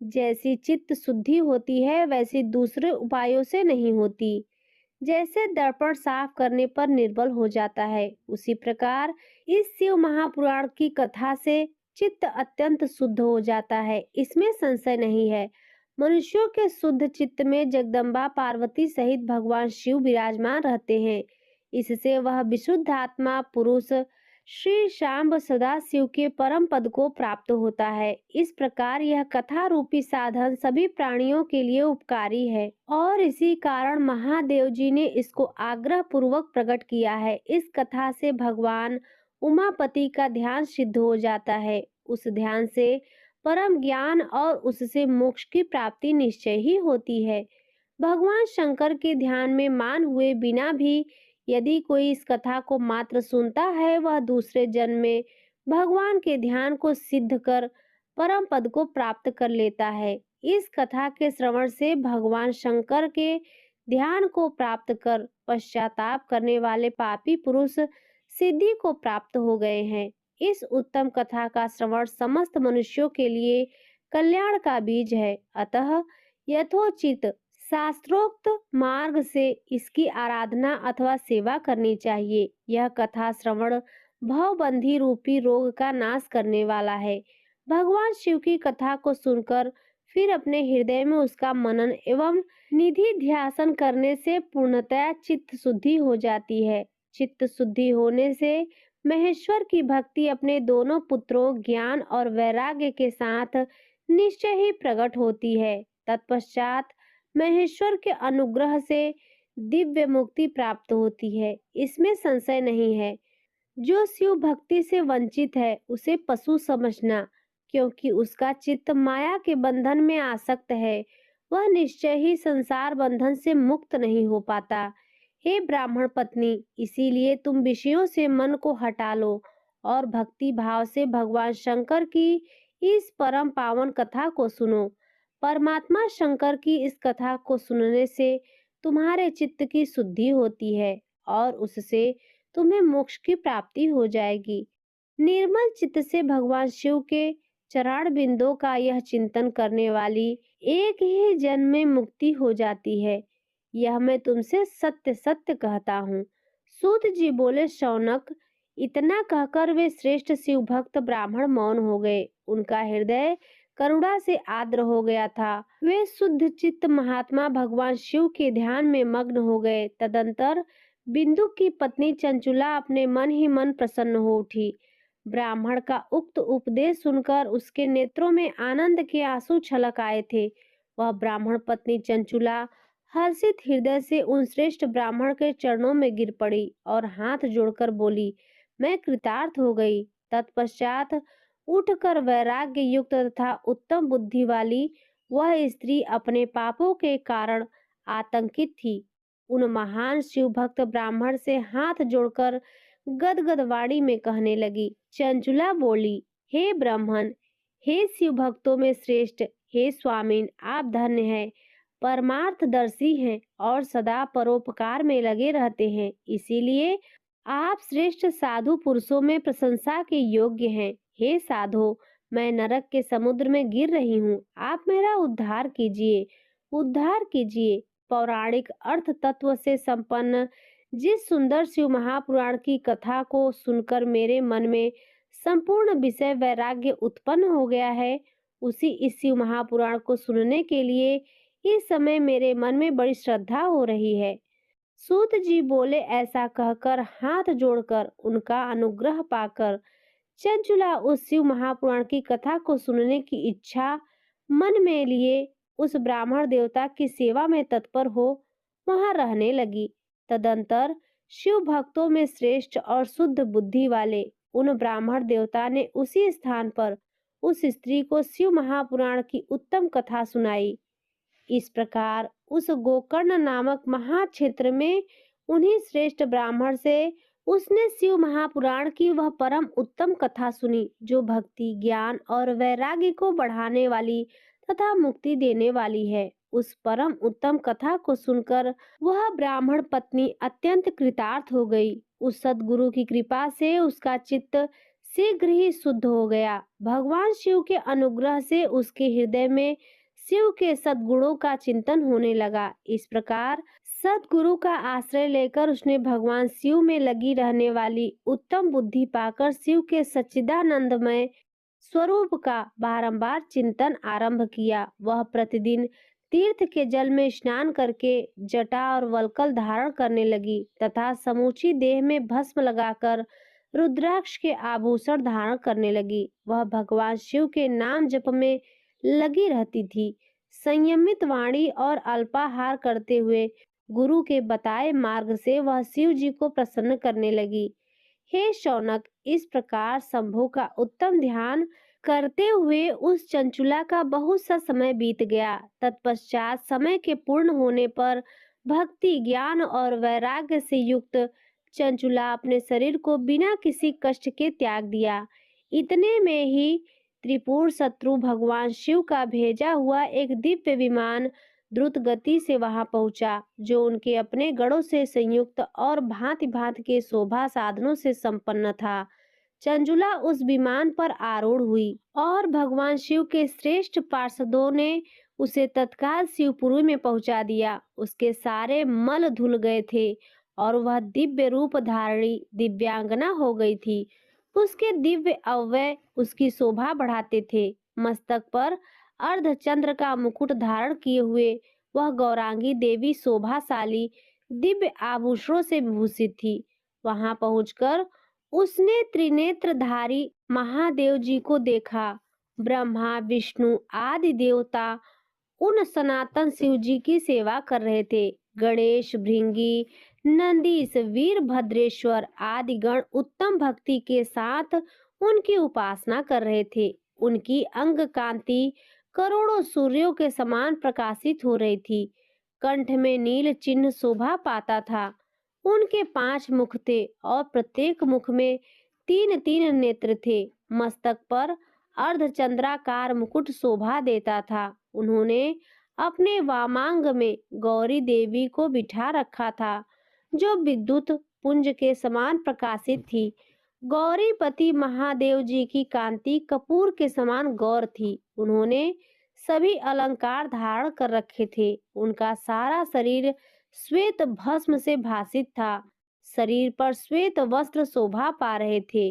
जैसी चित्त शुद्धि होती है, वैसी दूसरे उपायों से नहीं होती। जैसे दर्पण साफ करने पर निर्बल हो जाता है, उसी प्रकार इस शिव महापुराण की कथा से चित्त अत्यंत शुद्ध हो जाता है, इसमें संशय नहीं है। मनुष्यों के शुद्ध चित्त में जगदम्बा पार्वती सहित भगवान शिव विराजमान रहते हैं। इससे वह विशुद्ध आत्मा पुरुष श्री शाम्ब सदा शिव के परम पद को प्राप्त होता है। इस प्रकार यह कथा रूपी साधन सभी प्राणियों के लिए उपकारी है और इसी कारण महादेव जी ने इसको आग्रह पूर्वक प्रकट किया है। इस कथा से भगवान उमापति का ध्यान सिद्ध हो जाता है। उस ध्यान से परम ज्ञान और उससे मोक्ष की प्राप्ति निश्चय ही होती है। भगवान शंकर के ध्यान में मान हुए बिना भी यदि कोई इस कथा को मात्र सुनता है, वह दूसरे जन्म में भगवान के ध्यान को सिद्ध कर परम पद को प्राप्त कर लेता है। इस कथा के श्रवण से भगवान शंकर के ध्यान को प्राप्त कर पश्चाताप करने वाले पापी पुरुष सिद्धि को प्राप्त हो गए हैं। इस उत्तम कथा का श्रवण समस्त मनुष्यों के लिए कल्याण का बीज है। अतः यथोचित शास्त्रोक्त मार्ग से इसकी आराधना अथवा सेवा करनी चाहिए। यह कथा श्रवण भवबंधी रूपी रोग का नाश करने वाला है। भगवान शिव की कथा को सुनकर फिर अपने हृदय में उसका मनन एवं निधि ध्यासन करने से पूर्णतया चित्त शुद्धि हो जाती है। चित्त शुद्धि होने से महेश्वर की भक्ति अपने दोनों पुत्रों ज्ञान और वैराग्य के साथ निश्चय ही प्रकट होती है। तत्पश्चात महेश्वर के अनुग्रह से दिव्य मुक्ति प्राप्त होती है, इसमें संशय नहीं है। जो शिव भक्ति से वंचित है, उसे पशु समझना, क्योंकि उसका चित्त माया के बंधन में आसक्त है। वह निश्चय ही संसार बंधन से मुक्त नहीं हो पाता। हे ब्राह्मण पत्नी, इसीलिए तुम विषयों से मन को हटा लो और भक्ति भाव से भगवान शंकर की इस परम पावन कथा को सुनो। परमात्मा शंकर की इस कथा को सुनने से तुम्हारे चित्त की शुद्धि होती है और उससे तुम्हें मोक्ष की प्राप्ति हो जाएगी। निर्मल चित्त से भगवान शिव के चरण बिंदों का यह चिंतन करने वाली एक ही जन्म में मुक्ति हो जाती है। यह मैं तुमसे सत्य सत्य कहता हूँ। सूत जी बोले, शौनक, इतना कहकर वे श्रेष्ठ शिव भक्त ब्राह्मण मौन हो गए। उनका हृदय करुणा से आर्द्र हो गया था। वे शुद्ध चित्त महात्मा भगवान शिव के ध्यान में मग्न हो गए। तदंतर बिंदु की पत्नी चंचुला अपने मन ही मन प्रसन्न हो उठी। ब्राह्मण का उक्त उपदेश सुनकर उसके नेत्रों में आनंद के आंसू छलक आए थे। वह ब्राह्मण पत्नी चंचुला हर्षित हृदय से उन श्रेष्ठ ब्राह्मण के चरणों में गिर पड़ी और हाथ जोड़कर बोली, मैं कृतार्थ हो गई। तत्पश्चात उठकर वैराग्य युक्त तथा उत्तम बुद्धि वाली वह स्त्री अपने पापों के कारण आतंकित थी। उन महान शिव भक्त ब्राह्मण से हाथ जोड़कर गदगद वाणी में कहने लगी। चंचुला बोली, हे ब्राह्मण, हे शिव भक्तों में श्रेष्ठ, हे स्वामीन, आप धन्य हैं, परमार्थदर्शी हैं और सदा परोपकार में लगे रहते हैं। इसीलिए आप श्रेष्ठ साधु पुरुषों में प्रशंसा के योग्य हैं। हे साधो, मैं नरक के समुद्र में गिर रही हूँ, आप मेरा उद्धार कीजिए, उद्धार कीजिए। पौराणिक अर्थ तत्व से संपन्न जिस सुंदर शिव महापुराण की कथा को सुनकर मेरे मन में संपूर्ण विषय वैराग्य उत्पन्न हो गया है, उसी इस शिव महापुराण को सुनने के लिए इस समय मेरे मन में बड़ी श्रद्धा हो रही है। सूत जी बोले, ऐसा कहकर हाथ जोड़कर उनका अनुग्रह पाकर चंचुला उस शिव महापुराण की कथा को सुनने की इच्छा मन में लिए उस ब्राह्मण देवता की सेवा में तत्पर हो वहां रहने लगी। तदंतर शिव भक्तों में श्रेष्ठ और शुद्ध बुद्धि वाले उन ब्राह्मण देवता ने उसी स्थान पर उस स्त्री को शिव महापुराण की उत्तम कथा सुनाई। इस प्रकार उस गोकर्ण नामक महाक्षेत्र में उन्हीं श्रेष्ठ ब्राह्मण से उसने शिव महापुराण की वह परम उत्तम कथा सुनी, जो भक्ति, ज्ञान और वैराग्य को बढ़ाने वाली तथा मुक्ति देने वाली है। उस परम उत्तम कथा को सुनकर वह ब्राह्मण पत्नी अत्यंत कृतार्थ हो गई। उस सद्गुरु की कृपा से उसका चित्त शीघ्र ही शुद्ध हो गया। भगवान शिव के अनुग्रह से उसके हृदय में शिव के सद्गुणों का चिंतन होने लगा। इस प्रकार सद्गुरु का आश्रय लेकर उसने भगवान शिव में लगी रहने वाली उत्तम बुद्धि पाकर शिव के सच्चिदानंदमय स्वरूप का बारंबार चिंतन आरंभ किया। वह प्रतिदिन तीर्थ के जल में स्नान करके जटा और वल्कल धारण करने लगी तथा समूची देह में भस्म लगाकर रुद्राक्ष के आभूषण धारण करने लगी। वह भगवान शिव के नाम जप में लगी रहती थी। संयमित वाणी और अल्पाहार करते हुए गुरु के बताए मार्ग से वह शिव जी को प्रसन्न करने लगी। हे शौनक, इस प्रकार शंभु का उत्तम ध्यान करते हुए उस चंचुला का बहुत सा समय बीत गया। तत्पश्चात समय के पूर्ण होने पर भक्ति, ज्ञान और वैराग्य से युक्त चंचुला अपने शरीर को बिना किसी कष्ट के त्याग दिया। इतने में ही त्रिपुर शत्रु भगवान शिव का भेजा हुआ एक दिव्य विमान द्रुत गति से वहां पहुंचा, जो उनके अपने गणों से संयुक्त और भांति भांति के शोभा साधनों से संपन्न था। चंचुला उस विमान पर आरूढ़ हुई और भगवान शिव के श्रेष्ठ पार्षदों ने उसे तत्काल शिवपुरी में पहुंचा दिया। उसके सारे मल धुल गए थे और वह दिव्य रूप धारणी दिव्यांगना हो गई थी। उसके दिव्य अवयव उसकी शोभा बढ़ाते थे। मस्तक पर अर्धचंद्र का मुकुट धारण किए हुए वह गौरांगी देवी शोभाशाली दिव्य आभूषणों से विभूषित थी। वहां पहुंचकर उसने त्रिनेत्रधारी महादेव जी को देखा। ब्रह्मा, विष्णु आदि देवता उन सनातन शिव जी की सेवा कर रहे थे। गणेश, भृंगी, नंदीश, वीरभद्रेश्वर आदि गण उत्तम भक्ति के साथ उनकी उपासना कर रहे थे। उनकी अंग कांति करोड़ों सूर्यों के समान प्रकाशित हो रही थी। कंठ में नील चिन्ह शोभा पाता था। उनके 5 मुख थे और प्रत्येक मुख में 3-3 नेत्र थे। मस्तक पर अर्धचंद्राकार मुकुट शोभा देता था। उन्होंने अपने वामांग में गौरी देवी को बिठा रखा था, जो विद्युत पुंज के समान प्रकाशित थी। गौरीपति महादेव जी की कांति कपूर के समान गौर थी। उन्होंने सभी अलंकार धारण कर रखे थे। उनका सारा शरीर श्वेत भस्म से भासित था। शरीर पर श्वेत वस्त्र शोभा पा रहे थे।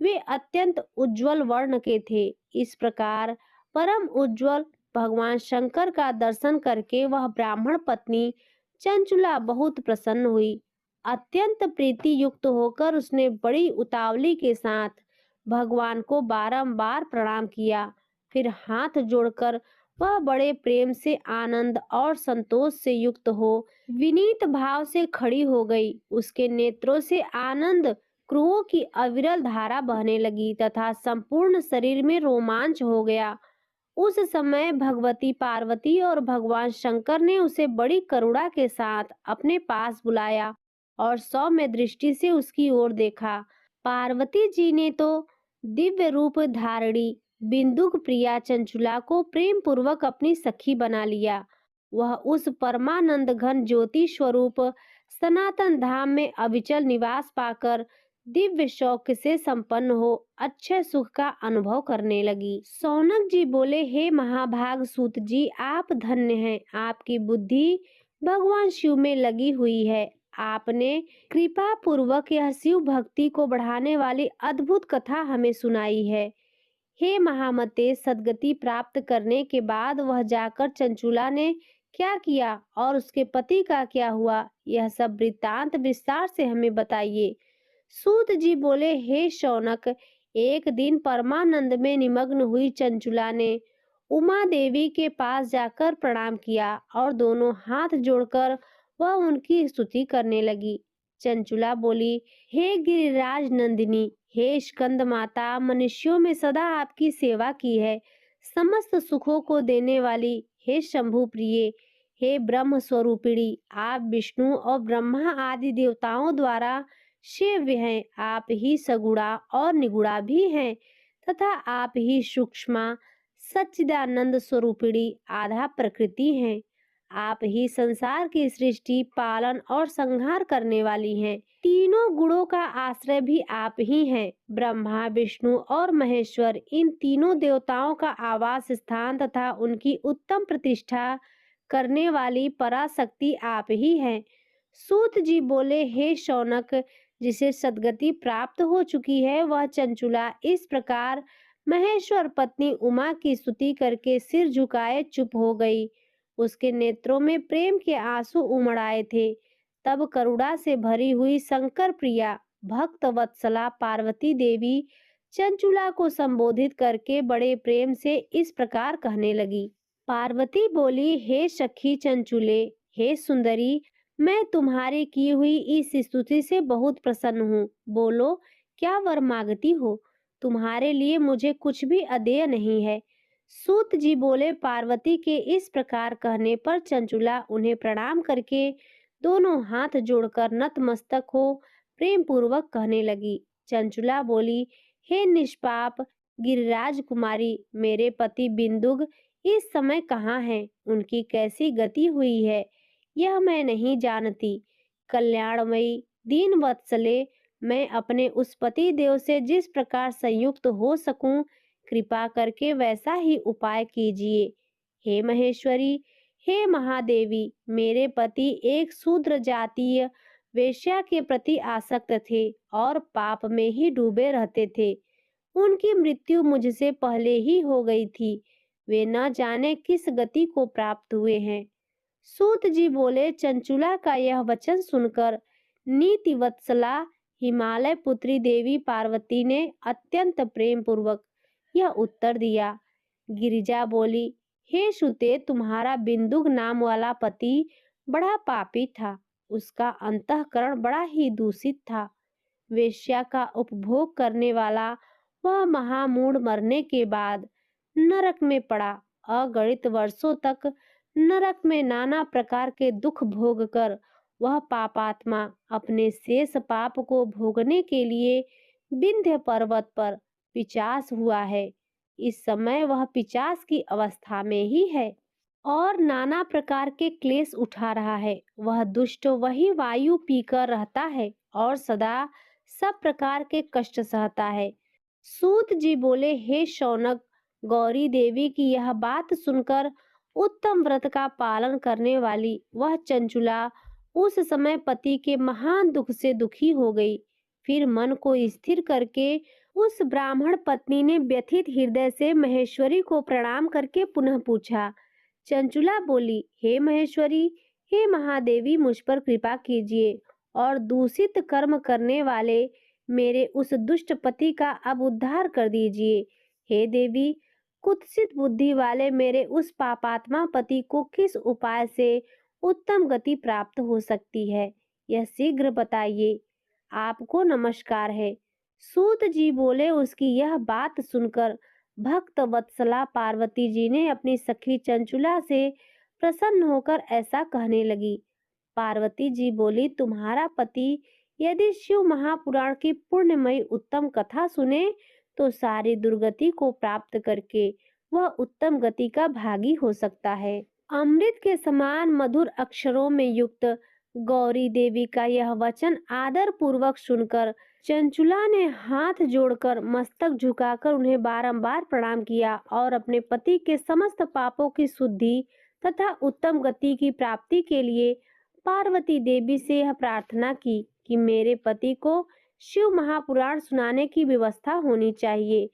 वे अत्यंत उज्जवल वर्ण के थे। इस प्रकार परम उज्जवल भगवान शंकर का दर्शन करके वह ब्राह्मण पत्नी चंचुला बहुत प्रसन्न हुई। अत्यंत प्रीति युक्त होकर उसने बड़ी उतावली के साथ भगवान को बारंबार प्रणाम किया। फिर हाथ जोड़कर वह बड़े प्रेम से, आनंद और संतोष से युक्त हो विनीत भाव से खड़ी हो गई। उसके नेत्रों से आनंद क्रुओं की अविरल धारा बहने लगी तथा संपूर्ण शरीर में रोमांच हो गया। उस समय भगवती पार्वती और भगवान शंकर ने उसे बड़ी करुणा के साथ अपने पास बुलाया और सौम्य दृष्टि से उसकी ओर देखा। पार्वती जी ने तो दिव्य रूप धारिणी बिंदुक प्रिया चंचुला को प्रेम पूर्वक अपनी सखी बना लिया। वह उस परमानंद घन ज्योति स्वरूप सनातन धाम में अविचल निवास पाकर दिव्य शौक से संपन्न हो अच्छे सुख का अनुभव करने लगी। सौनक जी बोले, हे महाभाग सूत जी, आप धन्य हैं। आपकी बुद्धि भगवान शिव में लगी हुई है। आपने कृपा पूर्वक यह शिव भक्ति को बढ़ाने वाली अद्भुत कथा हमें सुनाई है। हे महामते, सद्गति प्राप्त करने के बाद वह जाकर चंचुला ने क्या किया और उसके पति का क्या हुआ, यह सब वृत्तांत विस्तार से हमें बताइए। सूत जी बोले, हे शौनक, एक दिन परमानंद में निमग्न हुई चंचुला ने उमा देवी के पास जाकर प्रणाम किया और दोनों हाथ जोड़कर वह उनकी स्तुति करने लगी। चंचुला बोली, हे गिरिराज नंदिनी, हे स्कंद माता, मनुष्यों में सदा आपकी सेवा की है। समस्त सुखों को देने वाली हे शंभु प्रिय, हे ब्रह्म स्वरूपिणी, आप विष्णु और ब्रह्मा आदि देवताओं द्वारा सेव्य हैं। आप ही सगुणा और निगुणा भी हैं तथा आप ही सूक्ष्मा सच्चिदानंद स्वरूपिणी आधा प्रकृति हैं। आप ही संसार की सृष्टि, पालन और संहार करने वाली हैं। तीनों गुणों का आश्रय भी आप ही हैं। ब्रह्मा, विष्णु और महेश्वर, इन तीनों देवताओं का आवास स्थान तथा उनकी उत्तम प्रतिष्ठा करने वाली पराशक्ति आप ही हैं। सूत जी बोले, हे शौनक, जिसे सद्गति प्राप्त हो चुकी है वह चंचुला इस प्रकार महेश्वर पत्नी उमा की स्तुति करके सिर झुकाए चुप हो गई। उसके नेत्रों में प्रेम के आंसू उमड़ आए थे। तब करुणा से भरी हुई शंकर प्रिया भक्त वत्सला पार्वती देवी चंचुला को संबोधित करके बड़े प्रेम से इस प्रकार कहने लगी। पार्वती बोली, हे सखी चंचुले, हे सुंदरी, मैं तुम्हारी की हुई इस स्तुति से बहुत प्रसन्न हूँ। बोलो, क्या वर मांगती हो? तुम्हारे लिए मुझे कुछ भी अदेय नहीं है। सूत जी बोले, पार्वती के इस प्रकार कहने पर चंचुला उन्हें प्रणाम करके दोनों हाथ जोड़कर नतमस्तक हो प्रेम पूर्वक कहने लगी। चंचुला बोली, हे निष्पाप गिरिराज कुमारी, मेरे पति बिंदुग इस समय कहाँ हैं? उनकी कैसी गति हुई है यह मैं नहीं जानती। कल्याणमयी दीन वत्सले, मैं अपने उस पति देव से जिस प्रकार संयुक्त हो सकूं, कृपा करके वैसा ही उपाय कीजिए। हे महेश्वरी, हे महादेवी, मेरे पति एक शूद्र जातीय वेश्या के प्रति आसक्त थे और पाप में ही डूबे रहते थे। उनकी मृत्यु मुझसे पहले ही हो गई थी। वे न जाने किस गति को प्राप्त हुए हैं। सूत जी बोले, चंचुला का यह वचन सुनकर नीति वत्सला हिमालय पुत्री देवी पार्वती ने अत्यंत प्रेम पूर्वक यह उत्तर दिया। गिरिजा बोली, हे सुते, तुम्हारा बिंदुक नाम वाला पति बड़ा पापी था। उसका अंतःकरण बड़ा ही दूषित था। वेश्या का उपभोग करने वाला वह महामूढ़ मरने के बाद नरक में पड़ा। अगणित वर्षों तक नरक में नाना प्रकार के दुख भोग कर वह पापात्मा अपने शेष पाप को भोगने के लिए विंध्य पर्वत पर पिशाच हुआ है। इस समय वह पिशाच की अवस्था में ही है और नाना प्रकार के क्लेश उठा रहा है। वह दुष्ट वही वायु पीकर रहता है और सदा सब प्रकार के कष्ट सहता है। सूत जी बोले, हे शौनक, गौरी देवी की यह बात सुनकर उत्तम व्रत का पालन करने वाली वह चंचुला उस समय पति के महान दुख से दुखी हो गई। फिर मन को स्थिर करके उस ब्राह्मण पत्नी ने व्यथित हृदय से महेश्वरी को प्रणाम करके पुनः पूछा। चंचुला बोली, हे महेश्वरी, हे महादेवी, मुझ पर कृपा कीजिए और दूषित कर्म करने वाले मेरे उस दुष्ट पति का अब उद्धार कर दीजिए। हे देवी, कुत्सित बुद्धि वाले मेरे उस पापात्मा पति को किस उपाय से उत्तम गति प्राप्त हो सकती है, यह शीघ्र बताइए। आपको नमस्कार है। सूत जी बोले, उसकी यह बात सुनकर भक्त वत्सला पार्वती जी ने अपनी सखी चंचुला से प्रसन्न होकर ऐसा कहने लगी। पार्वती जी बोली, तुम्हारा पति यदि शिव महापुराण की पुण्यमयी उत्तम कथा सुने तो सारी दुर्गति को प्राप्त करके वह उत्तम गति का भागी हो सकता है। अमृत के समान मधुर अक्षरों में युक्त गौरी देवी का यह वचन आदर पूर्वक सुनकर चंचुला ने हाथ जोड़कर मस्तक झुकाकर उन्हें बारंबार प्रणाम किया और अपने पति के समस्त पापों की शुद्धि तथा उत्तम गति की प्राप्ति के लिए पार्वती देवी से यह प्रार्थना की कि मेरे पति को शिव महापुराण सुनाने की व्यवस्था होनी चाहिए।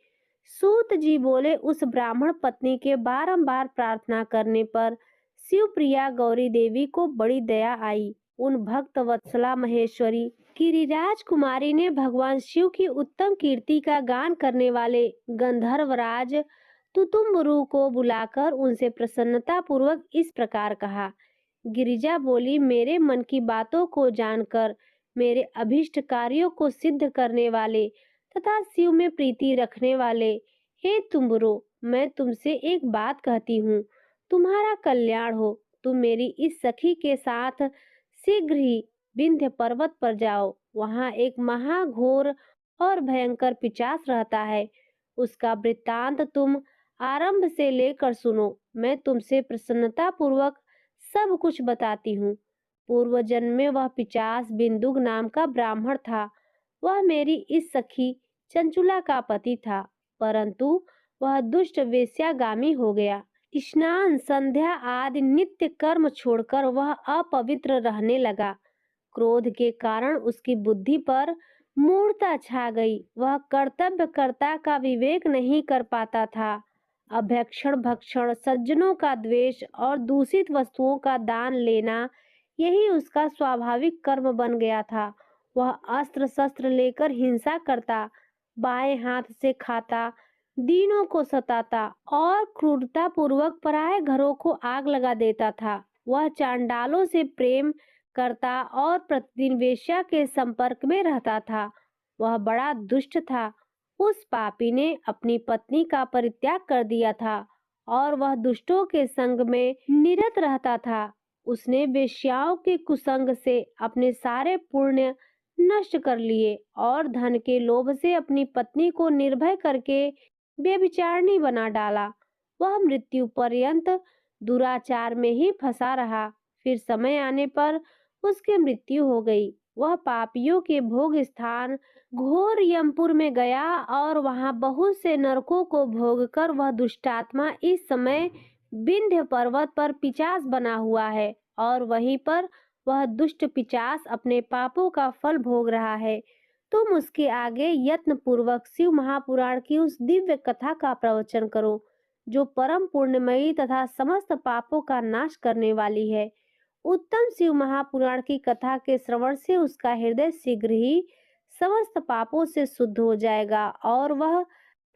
सूत जी बोले, उस ब्राह्मण पत्नी के बारंबार प्रार्थना करने पर शिवप्रिया गौरी देवी को बड़ी दया आई। उन भक्त वत्सला महेश्वरी गिरिराज कुमारी ने भगवान शिव की उत्तम कीर्ति का गान करने वाले गंधर्वराज तुतुम्बरु को बुलाकर उनसे प्रसन्नता पूर्वक इस प्रकार कहा। गिरिजा बोली, मेरे मन की बातों को जानकर मेरे अभिष्ट कार्यों को सिद्ध करने वाले तथा शिव में प्रीति रखने वाले हे तुम्बरो, मैं तुमसे एक बात कहती हूँ, तुम्हारा कल्याण हो। तुम मेरी इस सखी के साथ शीघ्र ही विंध्य पर्वत पर जाओ। वहाँ एक महाघोर और भयंकर पिशाच रहता है। उसका वृत्तांत तुम आरंभ से लेकर सुनो। मैं तुमसे प्रसन्नता पूर्वक सब कुछ बताती हूँ। पूर्व जन्म में वह पिशाच बिंदुक नाम का ब्राह्मण था। वह मेरी इस सखी चंचुला का पति था, परंतु वह दुष्ट वेश्यागामी हो गया। स्नान संध्या आदि नित्य कर्म छोड़कर वह अपवित्र रहने लगा। क्रोध के कारण उसकी बुद्धि पर मूढ़ता छा गई। वह कर्तव्यकर्ता का विवेक नहीं कर पाता था। अभक्षण भक्षण, सज्जनों का द्वेष और दूषित वस्तुओं का दान लेना, यही उसका स्वाभाविक कर्म बन गया था। वह अस्त्र शस्त्र लेकर हिंसा करता, बाएं हाथ से खाता, दीनों को सताता और क्रूरता पूर्वक पराये घरों को आग लगा देता था। वह चांडालों से प्रेम करता और प्रतिदिन वेश्या के संपर्क में रहता था। वह बड़ा दुष्ट था। उस पापी ने अपनी पत्नी का परित्याग कर दिया था और वह दुष्टों के संग में निरत रहता था। उसने वेश्याओं के कुसंग से अपने सारे पुण्य नष्ट कर लिए और धन के लोभ से अपनी पत्नी को निर्भय करके व्यभिचारिणी बना डाला। वह मृत्यु पर्यंत दुराचार में ही फंसा रहा। फिर समय आने पर उसकी मृत्यु हो गई। वह पापियों के भोग स्थान घोर यमपुर में गया और वहां बहुत से नरकों को भोगकर वह दुष्टात्मा इस समय विंध्य पर्वत पर पिशाच बना हुआ है और वहीं पर वह दुष्ट पिशाच अपने पापों का फल भोग रहा है। तुम उसके आगे यत्न पूर्वक शिव महापुराण की उस दिव्य कथा का प्रवचन करो, जो परम पुण्यमयी तथा समस्त पापों का नाश करने वाली है। उत्तम शिव महापुराण की कथा के श्रवण से उसका हृदय शीघ्र ही समस्त पापों से शुद्ध हो जाएगा और वह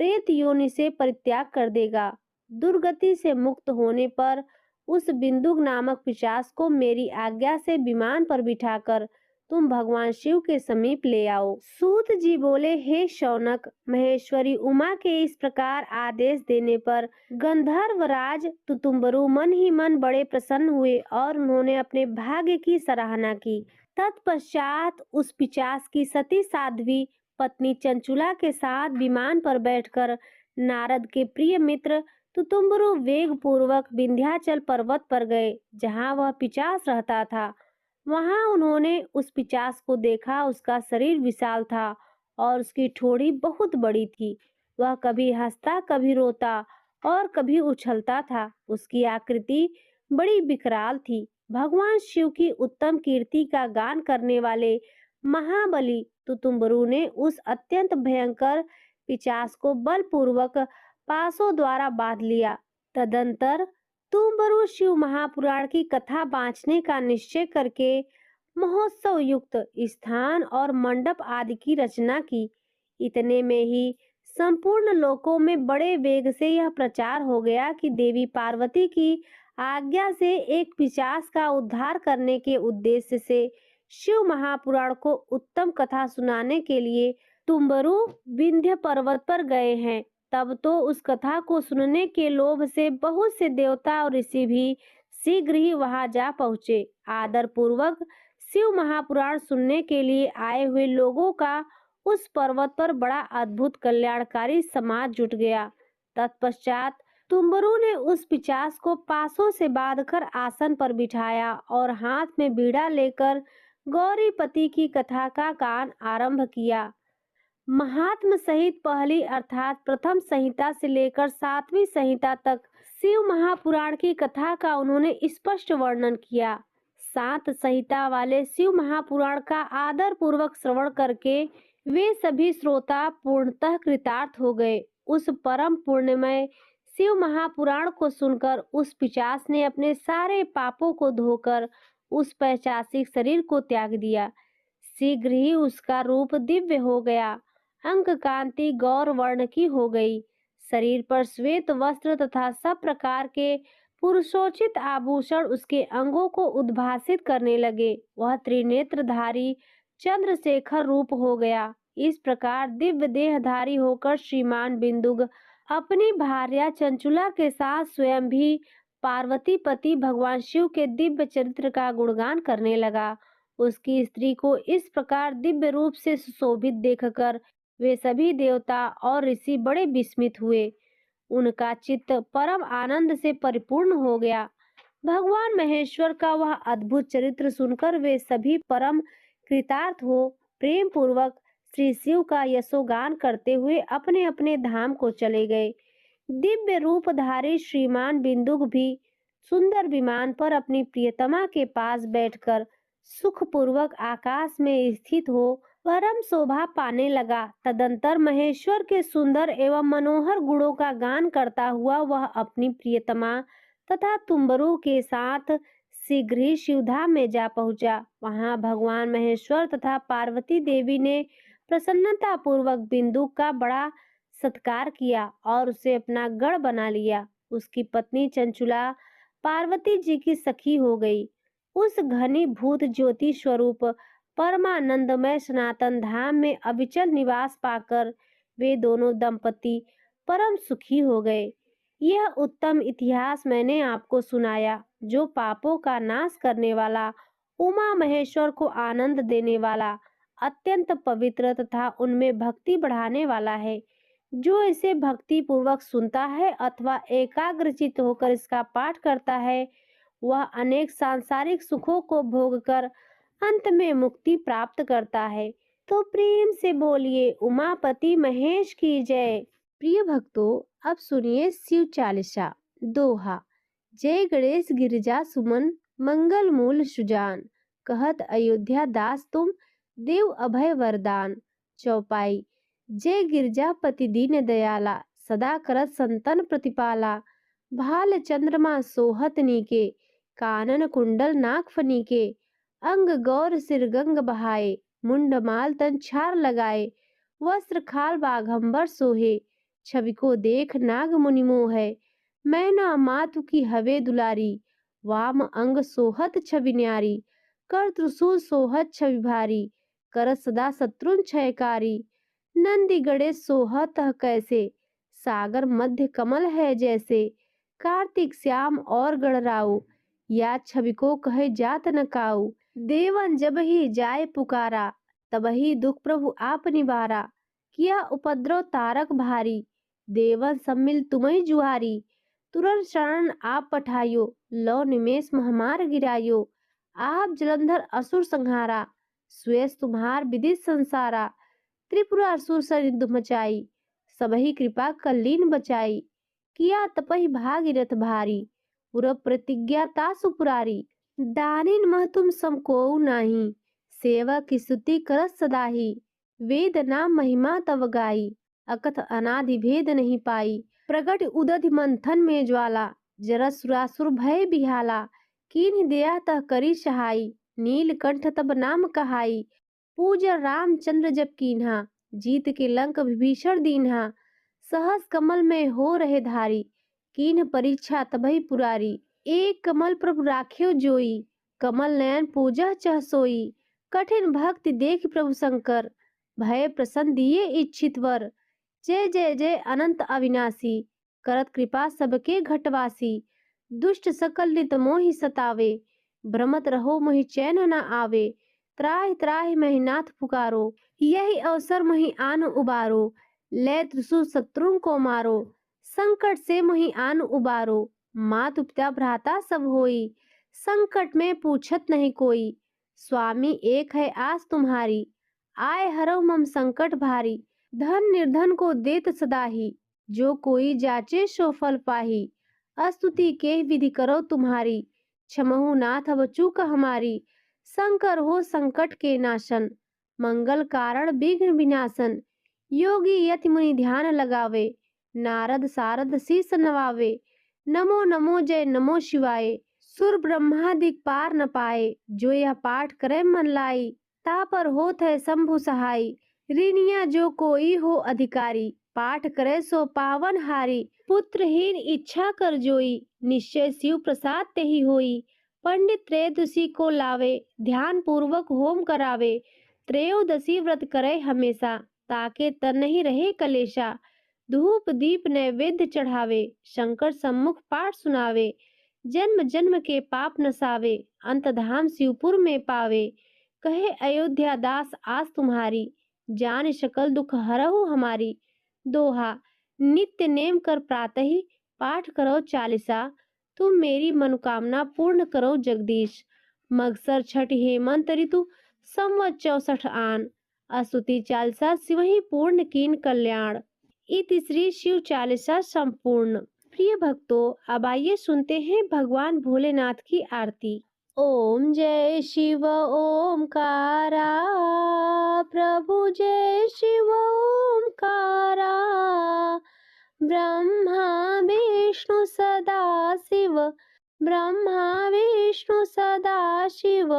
प्रेत योनि से परित्याग कर देगा। दुर्गति से मुक्त होने पर उस बिंदुक नामक पिशाच को मेरी आज्ञा से विमान पर बिठाकर तुम भगवान शिव के समीप ले आओ। सूत जी बोले, हे शौनक, महेश्वरी उमा के इस प्रकार आदेश देने पर गंधर्वराज तुतुम्बरु मन ही मन बड़े प्रसन्न हुए और उन्होंने अपने भाग्य की सराहना की। तत्पश्चात उस पिशाच की सती साध्वी पत्नी चंचुला के साथ विमान पर बैठकर नारद के प्रिय मित्र तुतुम्बरु वेग पूर्वक विंध्याचल पर्वत पर गए, जहाँ वह पिशाच रहता था। वहां उन्होंने उस पिशाच को देखा। उसका शरीर विशाल था और उसकी ठोड़ी बहुत बड़ी थी। वह कभी हंसता, कभी रोता और कभी उछलता था। उसकी आकृति बड़ी विकराल थी। भगवान शिव की उत्तम कीर्ति का गान करने वाले महाबली तुतुम्बरु ने उस अत्यंत भयंकर पिशाच को बलपूर्वक पासों द्वारा बांध लिया। तदंतर तुम्बरु शिव महापुराण की कथा बांचने का निश्चय करके महोत्सव युक्त स्थान और मंडप आदि की रचना की। इतने में ही संपूर्ण लोकों में बड़े वेग से यह प्रचार हो गया कि देवी पार्वती की आज्ञा से एक पिशाच का उद्धार करने के उद्देश्य से शिव महापुराण को उत्तम कथा सुनाने के लिए तुम्बरु विंध्य पर्वत पर गए हैं। तब तो उस कथा को सुनने के लोभ से बहुत से देवता और ऋषि भी शीघ्र ही वहां जा पहुंचे। आदर पूर्वक शिव महापुराण सुनने के लिए आए हुए लोगों का उस पर्वत पर बड़ा अद्भुत कल्याणकारी समाज जुट गया। तत्पश्चात तुम्बरु ने उस पिशाच को पासों से बांधकर आसन पर बिठाया और हाथ में बीड़ा लेकर गौरीपति की कथा का गान आरंभ किया। महात्म सहित पहली अर्थात प्रथम संहिता से लेकर 7वीं संहिता तक शिव महापुराण की कथा का उन्होंने स्पष्ट वर्णन किया। 7 संहिता वाले शिव महापुराण का आदर पूर्वक श्रवण करके वे सभी श्रोता पूर्णतः कृतार्थ हो गए। उस परम पुण्यमय शिव महापुराण को सुनकर उस पिशाच ने अपने सारे पापों को धोकर उस पैशाचिक शरीर को त्याग दिया। शीघ्र ही उसका रूप दिव्य हो गया, अंग कांति गौर वर्ण की हो गई। शरीर पर श्वेत वस्त्र तथा सब प्रकार के पुरुषोचित आभूषण उसके अंगों को उद्भासित करने लगे। वह त्रिनेत्रधारी चंद्रशेखर रूप हो गया। इस प्रकार दिव्य देहधारी होकर श्रीमान बिंदुग अपनी भार्या चंचुला के साथ स्वयं भी पार्वती पति भगवान शिव के दिव्य चरित्र का गुणगान करने लगा। उसकी स्त्री को इस प्रकार दिव्य रूप से सुशोभित देखकर वे सभी देवता और ऋषि बड़े विस्मित हुए। उनका चित्त परम आनंद से परिपूर्ण हो गया। भगवान महेश्वर का वह अद्भुत चरित्र सुनकर वे सभी परम कृतार्थ हो प्रेम पूर्वक श्री शिव का यशोगान करते हुए अपने अपने धाम को चले गए। दिव्य रूपधारी श्रीमान बिंदुक भी सुंदर विमान पर अपनी प्रियतमा के पास बैठकर सुखपूर्वक आकाश में स्थित हो परम शोभा पाने लगा। तदंतर महेश्वर के सुंदर एवं मनोहर गुणों का गान करता हुआ वह अपनी प्रियतमा तथा तुम्बरू के साथ शीघ्र ही शिवधाम में जा पहुंचा। वहां भगवान महेश्वर तथा पार्वती देवी ने प्रसन्नता पूर्वक बिंदु का बड़ा सत्कार किया और उसे अपना गढ़ बना लिया। उसकी पत्नी चंचुला पार्वती जी की सखी हो गई। उस घनीभूत ज्योति स्वरूप परमानंदमय सनातन धाम में अविचल निवास पाकर वे दोनों दंपति परम सुखी हो गए। यह उत्तम इतिहास मैंने आपको सुनाया, जो पापों का नाश करने वाला, उमा महेश्वर को आनंद देने वाला, अत्यंत पवित्र तथा उनमें भक्ति बढ़ाने वाला है। जो इसे भक्ति पूर्वक सुनता है अथवा एकाग्रचित होकर इसका पाठ करता है, वह अनेक सांसारिक सुखों को भोगकर अंत में मुक्ति प्राप्त करता है। तो प्रेम से बोलिए उमापति महेश की जय। प्रिय भक्तों, अब सुनिए शिव चालीसा दोहा। जय गणेश गिरिजा सुमन मंगल मूल सुजान, कहत अयोध्या दास तुम देव अभय वरदान। चौपाई। जय गिरजापति दीन दयाला, सदा करत संतन प्रतिपाला। भाल चंद्रमा सोहत नीके, कानन कुंडल नाक फनीके। अंग गौर सिर गंग बहाए, मुंड माल तन छार लगाए। वस्त्र खाल बाघंबर सोहे, छवि को देख नाग मुनि मोह। मैना मातु की हवे दुलारी, वाम अंग सोहत छवि न्यारी। कर त्रिशूल सोहत छवि भारी, कर सदा शत्रुन क्षयकारी। नंदी गणेश सोहत कैसे, सागर मध्य कमल है जैसे। कार्तिक श्याम और गणराऊ, या छवि को कहे जात न काऊ। देवन जब ही जाय पुकारा, तब ही दुख प्रभु आप निवारा। किया उपद्रव तारक भारी, देवन सम्मिल तुम्हें जुहारी। तुरंत शरण आप पठायो, लो निमेष महामार गिरायो। आप जलंधर असुर संहारा, श्वेस तुम्हार विदित संसारा। त्रिपुरा असुर सरिंधु मचाई, सबही कृपा कल्लीन बचाई। किया तपहि भागीरथ भारी, पुर प्रतिज्ञा तासु पुरारी। दानिन मह तुम समकोउ नाही, सेवा की स्तुति करत सदाही। वेद नाम महिमा तव गाई, अकथ अनादि भेद नहीं पाई। प्रगट उदधि मंथन में ज्वाला, जरत सुरासुर भय बिहाला। कीन्ह दया तह करी सहाई, नीलकंठ तब नाम कहाई। पूजा रामचंद्र जब कीन्हा, जीत के लंक विभीषण दीन्हा। सहस कमल में हो रहे धारी, कीन्ह परीक्षा तबहि पुरारी। एक कमल प्रभु राख्यो जोई, कमल नयन पूजा चह सोई। कठिन भक्ति देख प्रभु शंकर, भय प्रसन्न दिए इच्छित वर। जय जय जय अनंत अविनाशी, करत कृपा सबके घटवासी। दुष्ट सकल नित मोहि सतावे, भ्रमत रहो मोहि चैन न आवे। त्राहि त्राहि महि नाथ पुकारो, यही अवसर मोहि आन उबारो। ले त्रिशूल शत्रुन को मारो, संकट से मोहि आन उबारो। मातु पिता भ्राता सब होई, संकट में पूछत नहीं कोई। स्वामी एक है आस तुम्हारी, आए हरौ मम संकट भारी। धन निर्धन को देत सदाही, जो कोई जाचे सो फल पाही। स्तुति के विधि करो तुम्हारी, क्षमहु नाथ अब चूक हमारी। शंकर हो संकट के नाशन, मंगल कारण विघ्न विनाशन। योगी यति मुनि ध्यान लगावे, नारद सारद शीस नवावे, नमो नमो जय नमो शिवाय। सुर ब्रह्मादिक पार न पाए, जो यह पाठ करे मन लाई। ता पर होत है शंभु सहाय, ऋणिया जो कोई हो अधिकारी। पाठ करे सो पावन हारी, पुत्रहीन इच्छा कर जोई। निश्चय शिव प्रसाद ते ही होई, पंडित त्रयोदशी को लावे। ध्यान पूर्वक होम करावे, त्रयोदशी व्रत करे हमेशा। ताके तन नहीं रहे कलेशा, धूप दीप नैवेद्य चढ़ावे। शंकर सम्मुख पाठ सुनावे, जन्म जन्म के पाप नसावे। अंत धाम शिवपुर में पावे, कहे अयोध्या दास आस तुम्हारी। जान सकल दुख हरहु हमारी। दोहा, नित्य नेम कर प्रातः ही, पाठ करो चालीसा। तुम मेरी मनोकामना पूर्ण करो जगदीश। मगसर छठ हेमंत ऋतु, संवत 64 आन। अस्तुति चालीसा शिवहि पूर्ण कीन कल्याण। इति श्री शिव चालीसा संपूर्ण। प्रिय भक्तों, अब आइए सुनते हैं भगवान भोलेनाथ की आरती। ओम जय शिव ओमकारा, प्रभु जय शिव ओमकारा। ब्रह्मा विष्णु सदा शिव, ब्रह्मा विष्णु सदा शिव।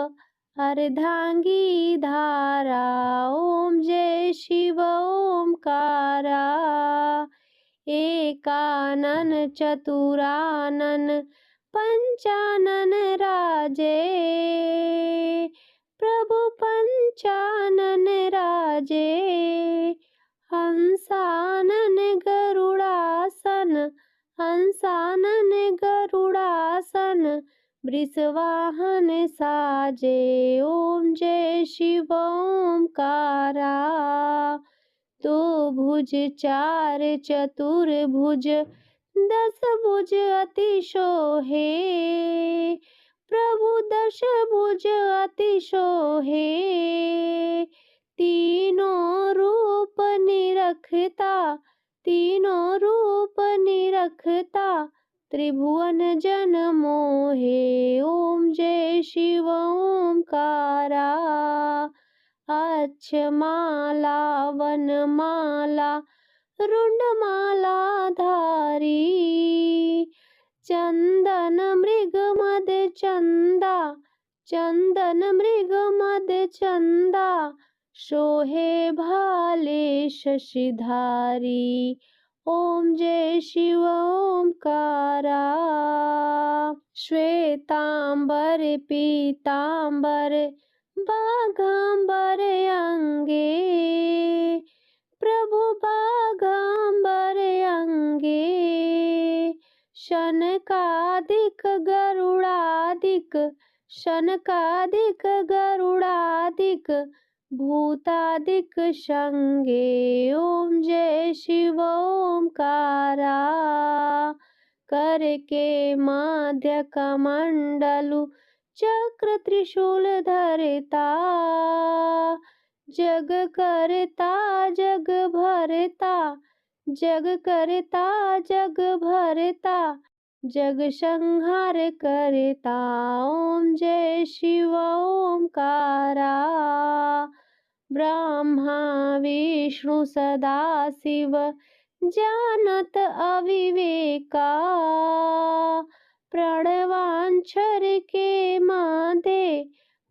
अर्धांगी धारा, ओम जय शिव ओमकारा। एकानन चतुरानन, पंचानन राजे। प्रभु पंचानन राजे, हंसानन गरुड़ासन, हंसानन गरुड़ासन। वृषवाहन साजे, ओम जय शिव ओमकारा। दो भुज चार चतुर्भुज, 10 भुज अति शोहे। प्रभु 10 भुज अति शोहे, तीनों रूप निरखता, तीनों रूप निरखता। त्रिभुवन जन मोहे, ओम जय शिव ओमकारा। अक्षमाला वनमाला, रुंडमाला धारी। चंदन मृग मद चंदा, चंदन मृग मद चंदा। शोहे भाले शशिधारी, ओम जय शिव ओमकारा। श्वेतांबर पीतांबर, बाघांबर अंगे। प्रभु बाघांबर अंगे, शनकादिक गरुड़ादिक, शनकादिक गरुड़ादिक। भूतादिक संगे, ओम जय शिव ओमकारा। करके माध्य कमंडलु, चक्र त्रिशूल धरता। जग करता जग भरता, जग करता जग भरता। जग संहार करता, ओम जय शिव ओमकारा। ब्रह्मा विष्णु सदा शिव, जानत अविवेका। प्रणवांछर के मादे,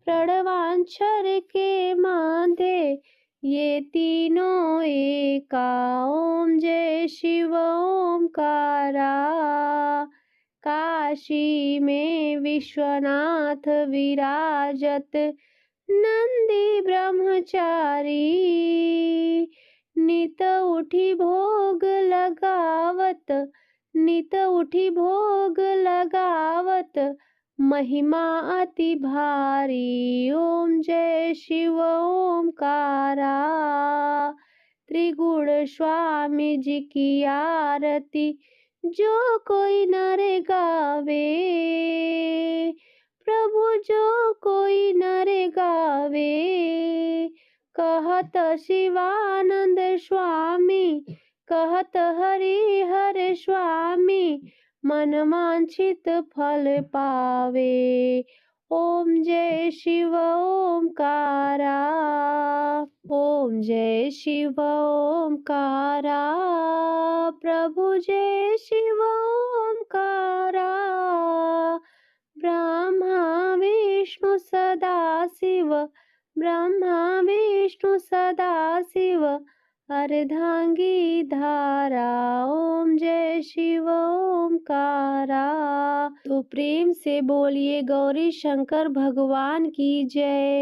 प्रणवांछर के मादे। ये तीनों एका, ओम जय शिव ओमकारा। काशी में विश्वनाथ विराजत, नंदी ब्रह्मचारी। नित उठी भोग लगावत, नित उठी भोग लगावत। महिमा अति भारी, ओम जय शिव ओमकारा। त्रिगुण स्वामी जी की आरती, जो कोई नर गावे। प्रभु जो कोई नर गावे। कहत शिवानंद स्वामी, कहत हरि हर स्वामी। मन वांछित फल पावे, ओम जय शिव ओमकारा। ओम जय शिव ओमकारा। प्रभु जय शिव ओमकारा। ब्रह्मा विष्णु सदा शिव। ब्रह्मा विष्णु सदा शिव। अर्धांगी धारा। ओम जय शिव ओमकारा। तो प्रेम से बोलिए गौरी शंकर भगवान की जय।